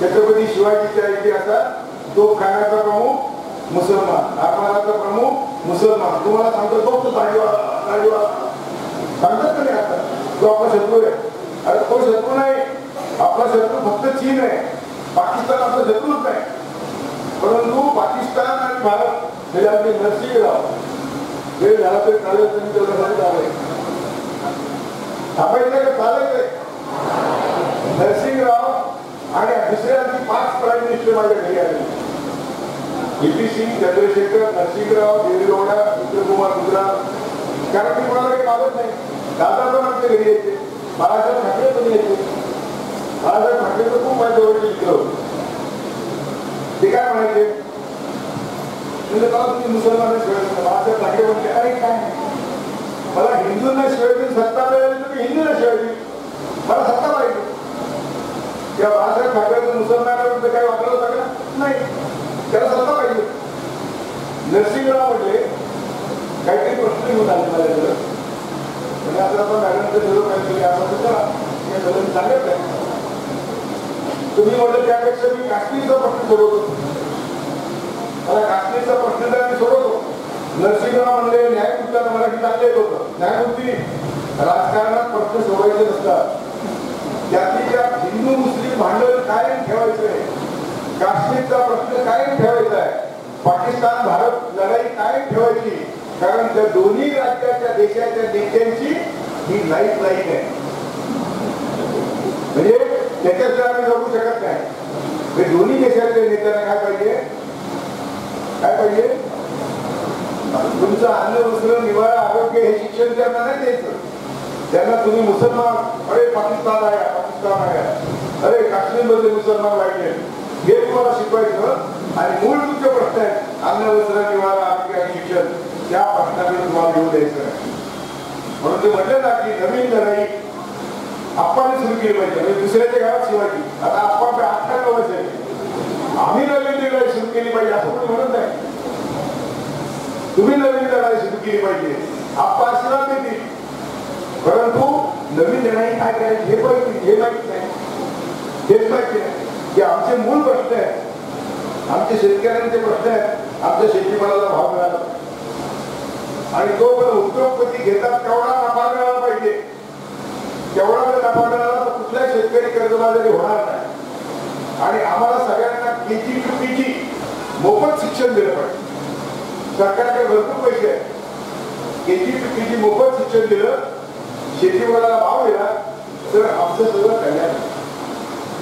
छत्रपती शिवाजीच्या इतिहासात तोफखान्याचा प्रमुख मुसलमान, आरमाराचा प्रमुख मुसलमान. तुम्हाला सांगतो तो दाढीवाला सांगतात का नाही आता तो आपला शत्रू आहे. अरे तो शत्रू नाही, आपला शत्रू फक्त चीन आहे. पाकिस्तान आपला शत्रूच नाही. परंतु पाकिस्तान आणि भारत हे आपले नरसिंहराव हे झाला तरी चालेल, तुम्ही तेवढं चालेल थांबायचं का चालायचंय. नरसिंहराव आणि दुसऱ्यांची 5 प्राईम मिनिस्टर माझ्या घरी आले. VP सिंग, चंद्रशेखर, नरसिंहराव, देवेगौडा, उत्तरकुमार गुजरात. कारण मी कोणाला काही मागत नाही. दादा पण आमच्या घरी यायचे, बाळासाहेब ठाकरे पण यायचे. बाळासाहेब ठाकरे तर खूप माझ्या जवळचे मित्र होते. ते काय म्हणायचे म्हणजे का तुम्ही मुसलमान शिवाय. बाळासाहेब ठाकरे म्हणते अरे काय मला हिंदूंना शिवाय देऊन सत्ता मिळाली तर मी हिंदूंना शिवाय देईन, मला सत्ता पाहिजे. त्या बाळासाहेब ठाकरेचं मुसलमानाविरुद्ध काही वागलं होतं का नाही, त्याला सत्ता पाहिजे. नरसिंहराव म्हटले काहीतरी प्रश्न घेऊन आले माझ्याकडे. म्हणजे आता आपण मॅडमचं ठरवू काहीतरी आपण सांगत नाही. तुम्ही म्हटलं त्यापेक्षा मी काश्मीरचा प्रश्न सोडवतो, मला काश्मीरचा प्रश्न तर मी सोडवतो. नरसिंहराव म्हणले न्यायमूर्तीला मराठी चांगले येत होतं. न्यायमूर्ती राजकारणात प्रश्न सोडवायचे नसतात, त्यातली त्यात हिंदू मुस्लिम भांडण कायम ठेवायचं आहे, काश्मीरचा प्रश्न कायम ठेवायचा आहे, पाकिस्तान भारत लढाई कायम ठेवायची. कारण त्या दोन्ही राज्याच्या देशाच्या नेत्यांची ही लाईफ लाईन आहे. म्हणजे त्याच्याशिवाय आम्ही जगू शकत नाही. दोन्ही देशाच्या नेत्यांना काय पाहिजे, काय पाहिजे, तुमचं अन्न वस्त्र निवारा आरोग्य हे शिक्षण त्यांना नाही द्यायचं. त्यांना तुम्ही मुसलमान अरे पाकिस्तान आहे, पाकिस्तान आहे, अरे काश्मीर मध्ये मुसलमान वाईट हे तुम्हाला शिकवायचं. आणि मूळ तुमचे प्रश्न आहेत अन्न वस्त्र निवारा आरोग्य आणि शिक्षण, त्या प्रश्नाकडे तुम्हाला घेऊन द्यायचं आहे. म्हणून ते म्हटलं ना की नवीन लढाई आपण सुरू केली पाहिजे. म्हणजे दुसऱ्याच्या गावात शिवाजी, आता आपण 98 वर्ष आहे, आम्ही नवीन लढाई सुरू केली पाहिजे असं कोणी म्हणत नाही. तुम्ही नवीन लढाई सुरू केली पाहिजे, आपण आशीर्वाद देतील. परंतु नवीन लढाई काय करायची हे माहिती नाही, हेच माहिती नाही की आमचे मूळ प्रश्न आहेत, आमचे शेतकऱ्यांचे प्रश्न आहेत. आमच्या शेतीमालाला भाव मिळाला आणि तो पण उद्योगपती घेतात तेवढा नफा मिळाला पाहिजे. तेवढा जर नफा मिळाला तर कुठल्या शेतकरी कर्जबाजारी होणार नाही. आणि आम्हाला सगळ्यांना KG to PG मोफत शिक्षण दिलं पाहिजे. सरकारकडे भरपूर पैसे आहेत, KG to PG मोफत शिक्षण दिलं, शेतीमालाला भाव दिला तर आमचं सगळं कल्याण.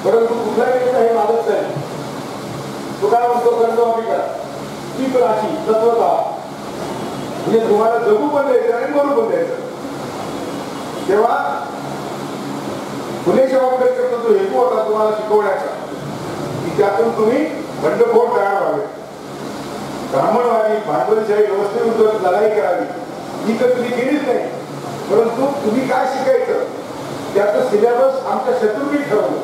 परंतु कुठलाही नेता हे मागत नाही. तो काय म्हणतो कर्जमाफी करा, ती पण अशी तत्वता म्हणजे तुम्हाला जगू पण द्यायचं आणि मरू पण द्यायचं. तेव्हा फुले शाहू आंबेडकरचा जो हेतू होता तुम्हाला शिकवण्याचा की त्यातून तुम्ही बंडखोर तयार व्हावे, ब्राह्मणवादी भांडवलशाही व्यवस्थेविरुद्ध लढाई करावी, ही तर तुम्ही केलीच नाही. परंतु तुम्ही काय शिकायचं त्याचं सिलेबस आमच्या शत्रूंनी ठरवलं.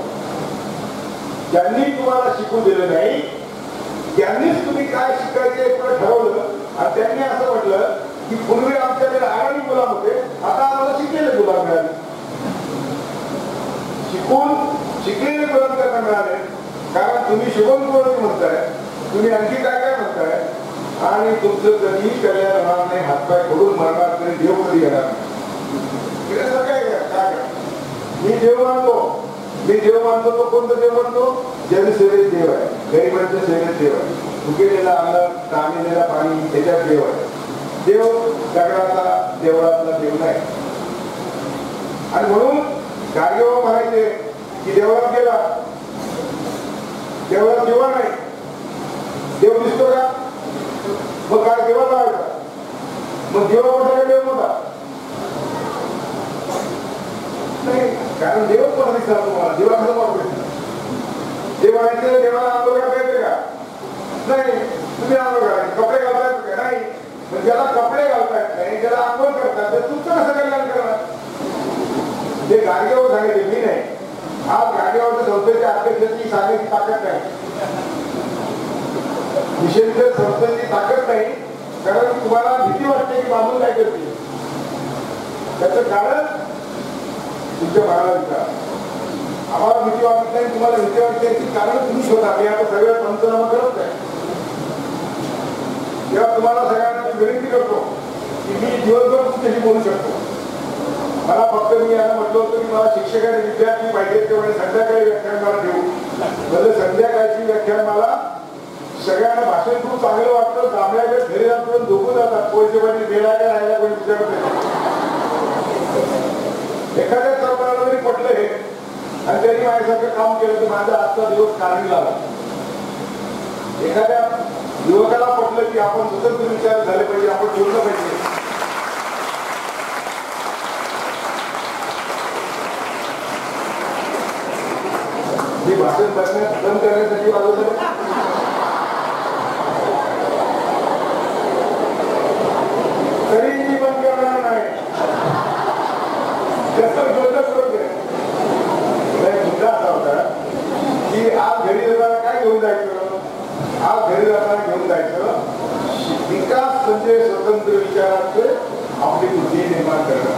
ज्यांनी तुम्हाला शिकू दिलं नाही त्यांनीच तुम्ही काय शिकायचे ठरवलं आणि त्यांनी असं म्हटलं की पूर्वी आमच्याकडे आरामी गुलाम होते, आता आम्हाला शिकलेले गुलाम मिळाले. शिकलेले गुलाम त्यांना मिळाले कारण तुम्ही शिवणपूर्ण म्हणताय, तुम्ही आणखी काय काय म्हणताय आणि तुमचं कधीही कल्याण होणार नाही, हातपाय फोडून मरणार तरी देव कधी येणार नाही. काय मी देव मानतो तो कोणता देव मानतो? जनसेवेत देव आहे, गरिबांच्या सेवेत देव आहे, उकेलेला अन्न तामिलेला पाणी त्याच्यात देव आहे. देव दगडाचा देवळातला देव नाही. आणि म्हणून गाडगेबाबा म्हणायचे की देवळात गेला, देवळात देवा नाही, देव दिसतो का? मग काय देवा लावायचा? मग देवा मोठा का देव मोठा नाही? कारण देवच पण दिसणार तुम्हाला, देवा कसं वापरायचं? देव म्हणायचं देवाला आंघोळ घालायचं का? नाही. तुम्ही आंघोळ घालायचे, कपडे घालतायत का? नाही. पण ज्याला कपडे घालतायत नाही, ज्याला आंघोळ करतात तर तुमचं कसं कल्याण करणार? ते गाडगेबाबा सांगितले, मी नाही. आज गाडगेबाबाच्या संस्थेच्या अध्यक्षाची सांगायची ताकद नाही, मिशनच्या संस्थेची ताकद नाही, कारण तुम्हाला भीती वाटते की बांधून काय करते. त्याचं कारण तुमच्या बाळाला विचार. आम्हाला भीती वाटत नाही, तुम्हाला भीती वाटते याची कारण तुम्ही शोधा. मी आता सगळ्या पंचनामा करत नाही. तेव्हा तुम्हाला सगळ्यांना विनंती करतो की मी दिवसभर तुमच्याशी बोलू शकतो. मला फक्त मी याला म्हटलं होतं की मला शिक्षक आणि विद्यार्थी पाहिजे तेवढे संध्याकाळी व्याख्यान मला देऊ. म्हणजे संध्याकाळची व्याख्यान मला सगळ्यांना भाषण खूप चांगलं वाटतं. जांभळ्याकडे घरी जातो झोपून जातात, कोणते पण गेला का राहायला कोणी विचारत नाही. एखाद्या सरकारला जरी पटलं हे आणि त्यांनी माझ्यासारखं काम केलं तर माझा आजचा दिवस कारणी झाला. एखाद्या युवकाला पटलं की आपण स्वतंत्र विचार झाले पाहिजे, आपण बोललं पाहिजे. मी भाषण बंद करण्यासाठी वाजवलं. तरी मी बंद करणार नाही. मुद्दा असा होता की आज घरी जाताना काय घेऊन जायचं? आज घरी जाताना घेऊन जायचं विकास म्हणजे स्वतंत्र विचाराचे आपली बुद्धी निर्माण करणं,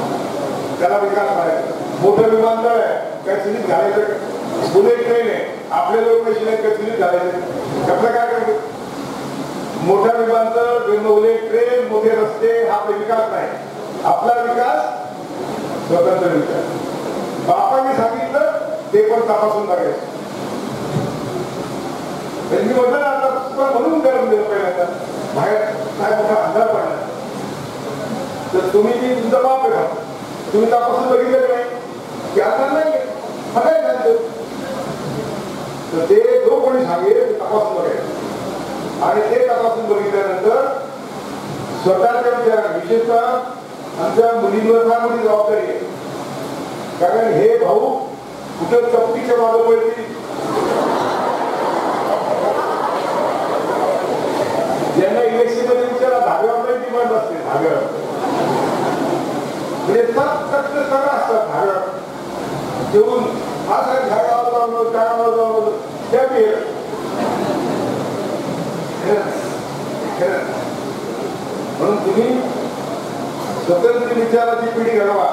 त्याला विकास करायचा. मोठं विमानतळ आहे काय सिलीत घालायचं? बुलेट ट्रेन आहे, आपले लोक कशी नाही काय सिलीत घालायचं? कसं काय करतो? मोठा विमानतळ, बुलेट ट्रेन, मोठे रस्ते हा आपला विकास नाही. आपला विकास स्वतंत्र विचार. बापाने सांगितलं ते पण तपासून बघायचं. मी म्हटलं आता म्हणून करून दिलं पहिल्यांदा बाहेर काय मोठा अंधार पडला तर तुम्ही ती तुमचा बाप आहे, तुम्ही तपासून बघितलं का नाही की अंधार नाहीये काय सांगतो. तर ते जो कोणी सांगेल ते तपासून बघायचं आणि ते तपासून बघितल्यानंतर स्वतःच्या विचार, विशेषतः आमच्या मुलींवर फार मोठी जबाबदारी आहे. कारण हे भाऊ कुठं चपटीच्या मागे पडतील, ज्यांना इलेक्शन मध्ये विचारा धाब्यावर डिमांड असते, धाब्यावर म्हणजे सगळं असतात. धाब्यावर जेवून हा साहेब ह्या गावाला जाऊन त्या गावाला जाऊन त्या म्हणून तुम्ही स्वतंत्र विचाराची पिढी घडवा.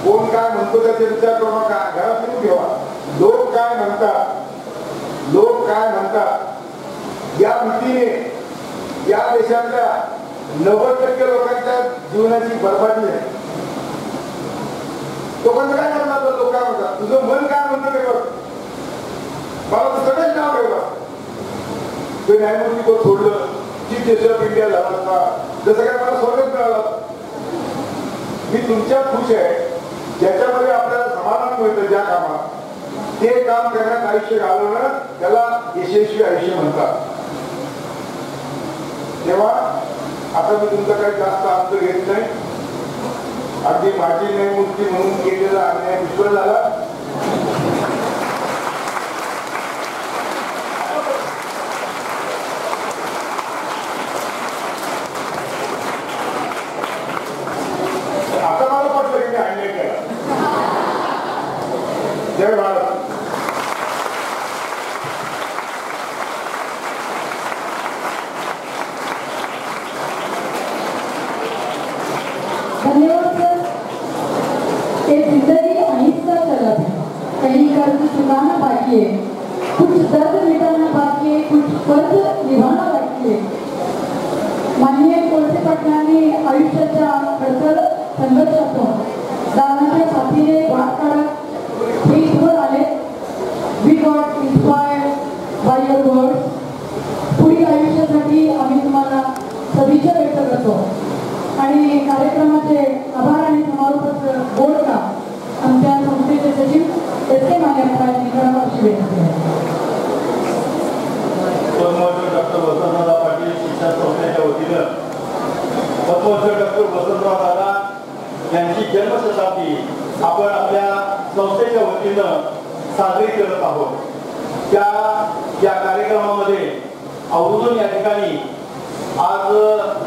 कोण काय म्हणतो त्याचा विचार करू नका, घरात येऊन ठेवा. लोक काय म्हणतात, लोक काय म्हणतात या भीतीने या देशातल्या 90% लोकांच्या जीवनाची बरबादी आहे. लोकांचं काय म्हणतात? लोक काय म्हणतात? तुझं मन काय म्हणतं ते बघ. मला तर सगळंच नाव ठेवलं. ते न्यायमूर्ती कोण सोडलं, चीफ जस्टिस ऑफ इंडिया झाला असता, जसं काय मला स्वर्गच मिळालं. मी तुमच्यात खुश आहे ज्याच्यामध्ये आपल्याला समाधान मिळतं. ज्या कामात ते काम करण्यात आयुष्य घालवणं त्याला यशस्वी आयुष्य म्हणतात. तेव्हा आता मी तुमचं काही जास्त अंतर घेत नाही. अगदी माझी न्यायमूर्ती म्हणून केलेला अन्याय विश्वास झाला. आता मला पटलं की मी अन्याय केला. जय भारत. जिंदगी आहिस्ता चलत है, कहीं कर्ज चुकाना बाकी है, कुछ दर्द मिटाना बाकी है, कुछ फर्ज निभाना बाकी है. माननीय कोळसे पाटलांनी आयुष्याच्या खडतर संघर्षातून दानाच्या साथीने वाट काढत हे इथवर आले. We got inspired by your words. पुढील आयुष्यासाठी आम्ही तुम्हाला सदिच्छा व्यक्त करतो आणि कार्यक्रमाचे आभार आणि समारोपाचं बोर्ड काम आमच्या संस्थेचे सचिव एस के मान्यवरांनी करावं अशी विनंती आहे. डॉक्टर वसंतराव पाटील शिक्षण संस्थेच्या वतीनं पद्मश्री डॉक्टर वसंतराव दादा यांची जन्मशताब्दी आपण आपल्या संस्थेच्या वतीनं साजरी करत आहोत. या कार्यक्रमामध्ये आवर्जून या ठिकाणी आज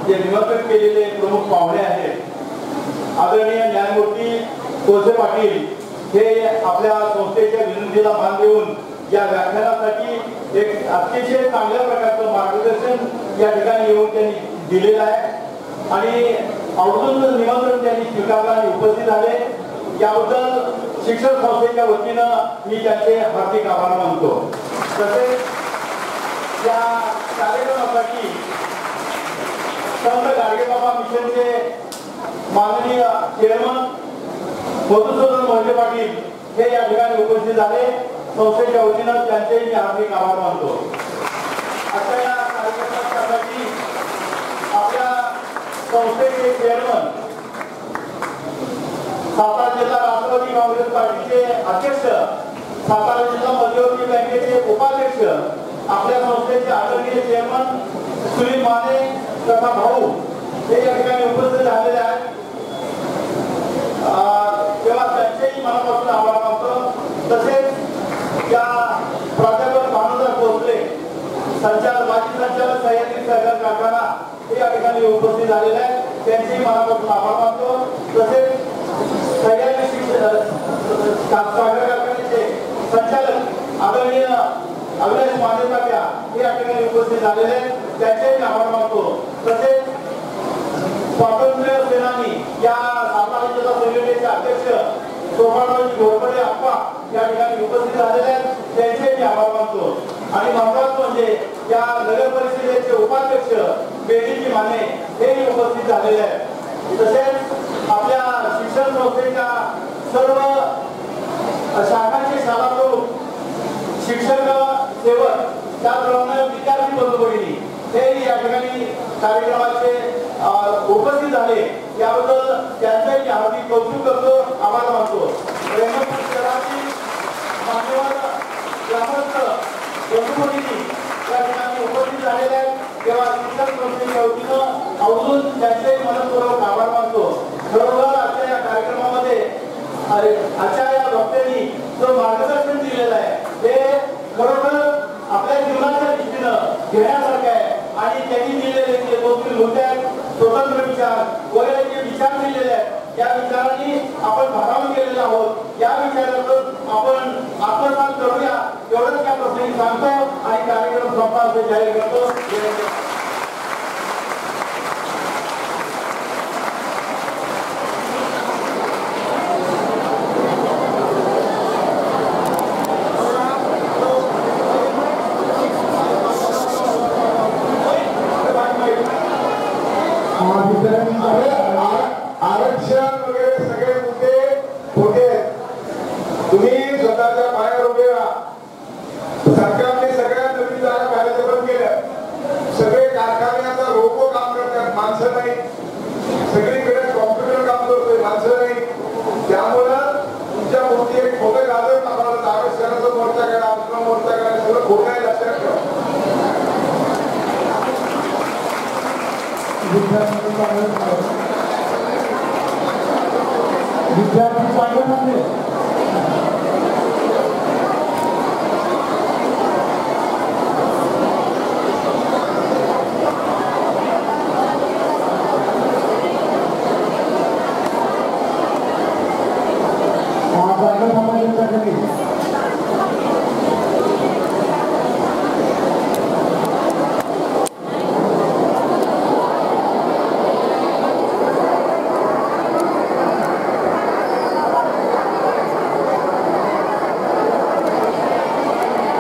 जे निमंत्रित केलेले प्रमुख पाहुणे आहेत आदरणीय न्यायमूर्ती कोळसे पाटील हे आपल्या संस्थेच्या विनंतीला मान देऊन या व्याख्यानासाठी एक अतिशय चांगल्या प्रकारचं मार्गदर्शन या ठिकाणी येऊन त्यांनी दिलेलं आहे आणि आवर्जून निमंत्रण त्यांनी स्वीकारलं आणि उपस्थित झाले. याबद्दल शिक्षण संस्थेच्या वतीनं मी त्यांचे हार्दिक आभार मानतो. तसेच या कार्यक्रमासाठी संत गाडगेबाबा मिशनचे माननीय चेअरमन मधुसूदन मोहिते पाटील हे या ठिकाणी उपस्थित झाले. संस्थेच्या वतीनं त्यांचे मी हार्दिक आभार मानतो. अशा या कार्यक्रमासाठी आपल्या संस्थेचे चेअरमन सातारा जिल्हा राष्ट्रवादी काँग्रेस पार्टीचे अध्यक्ष, सातारा जिल्हा मध्यवर्ती बँकेचे उपाध्यक्ष, आपल्या संस्थेचे आदरणीय चेअरमन सुनील माने तथा भाऊ हे या ठिकाणी उपस्थित झालेले आहेत. तेव्हा त्यांचेही मनापासून आभार मानतो. तसेच या प्राध्यापक भानुदास भोसले माजी संचालक सह्याद्री सहकार कारखाना हे या ठिकाणी उपस्थित झालेले आहेत. त्यांचेही मनापासून आभार मानतो. तसेच सह्याद्री साखर कारखान्याचे संचालक आदरणीय अविनाश मानेतात्या हे या ठिकाणी उपस्थित झालेले आहेत. त्यांचेही आभार मानतो. तसेच स्वातंत्र्य सेनानी या सातारा जिल्हा संघटनेचे अध्यक्ष सोपानरावजी घोरपडे अप्पा या ठिकाणी उपस्थित झालेले आहेत. त्यांचेही आभार मानतो. आणि महत्वाचं म्हणजे या नगर परिषदेचे उपाध्यक्ष बेजीजी माने हेही उपस्थित झालेले आहेत. तसेच आपल्या शिक्षण संस्थेच्या सर्व शाखांचे शाळा प्रमुख, शिक्षक सेवक, त्याचप्रमाणे विद्यार्थी बंधू भगिनी हे या ठिकाणी कार्यक्रमाचे उपस्थित झाले. याबद्दल त्यांचंही हार्दिक कौतुक करतो, आभार मानतो. रेणूपूर शहरातील मान्यवर ग्रामस्थ बंधू भगिनी या ठिकाणी उपस्थित झालेले आहेत. तेव्हा शिक्षण संस्थेच्या वतीनं आवर्जून त्यांचेही मनपूर्वक आभार मानतो. खरोखर आजच्या या कार्यक्रमामध्ये आजच्या या वक्त्यांनी जो मार्गदर्शन दिलेलं आहे ते खरोखर आपल्या जीवनाच्या दृष्टीनं घेण्यासारखं आहे. आणि त्यांनी दिलेले जे दोन मुद्दे आहेत, स्वतंत्र विचार वगैरे जे विचार दिलेले आहेत, या विचारांनी आपण भारावून गेलेलो आहोत. या विचारातून आपण आत्मसात करूया एवढंच या प्रसंगी सांगतो आणि कार्यक्रम संपला असं जाहीर करतो. आरक्षण वगैरे सगळे मुद्दे होते. तुम्ही स्वतःच्या पायावर उभे राहा. सरकारने सगळ्या नवीन जागा बाहेर बंद केल्या. सगळे कारखाने आता रोबो काम करतात, माणसं नाही. सगळीकडे कॉम्प्युटर काम करतोय, माणसं नाही. त्यामुळं तुमच्या मूर्ती एक खोटं घालत आम्हाला आरक्षणाचा मोर्चा करा, आमचा मोर्चा करा, सगळं खोटं आहे, लक्षात ठेवा. विद्यार्थी चांगलं झाले.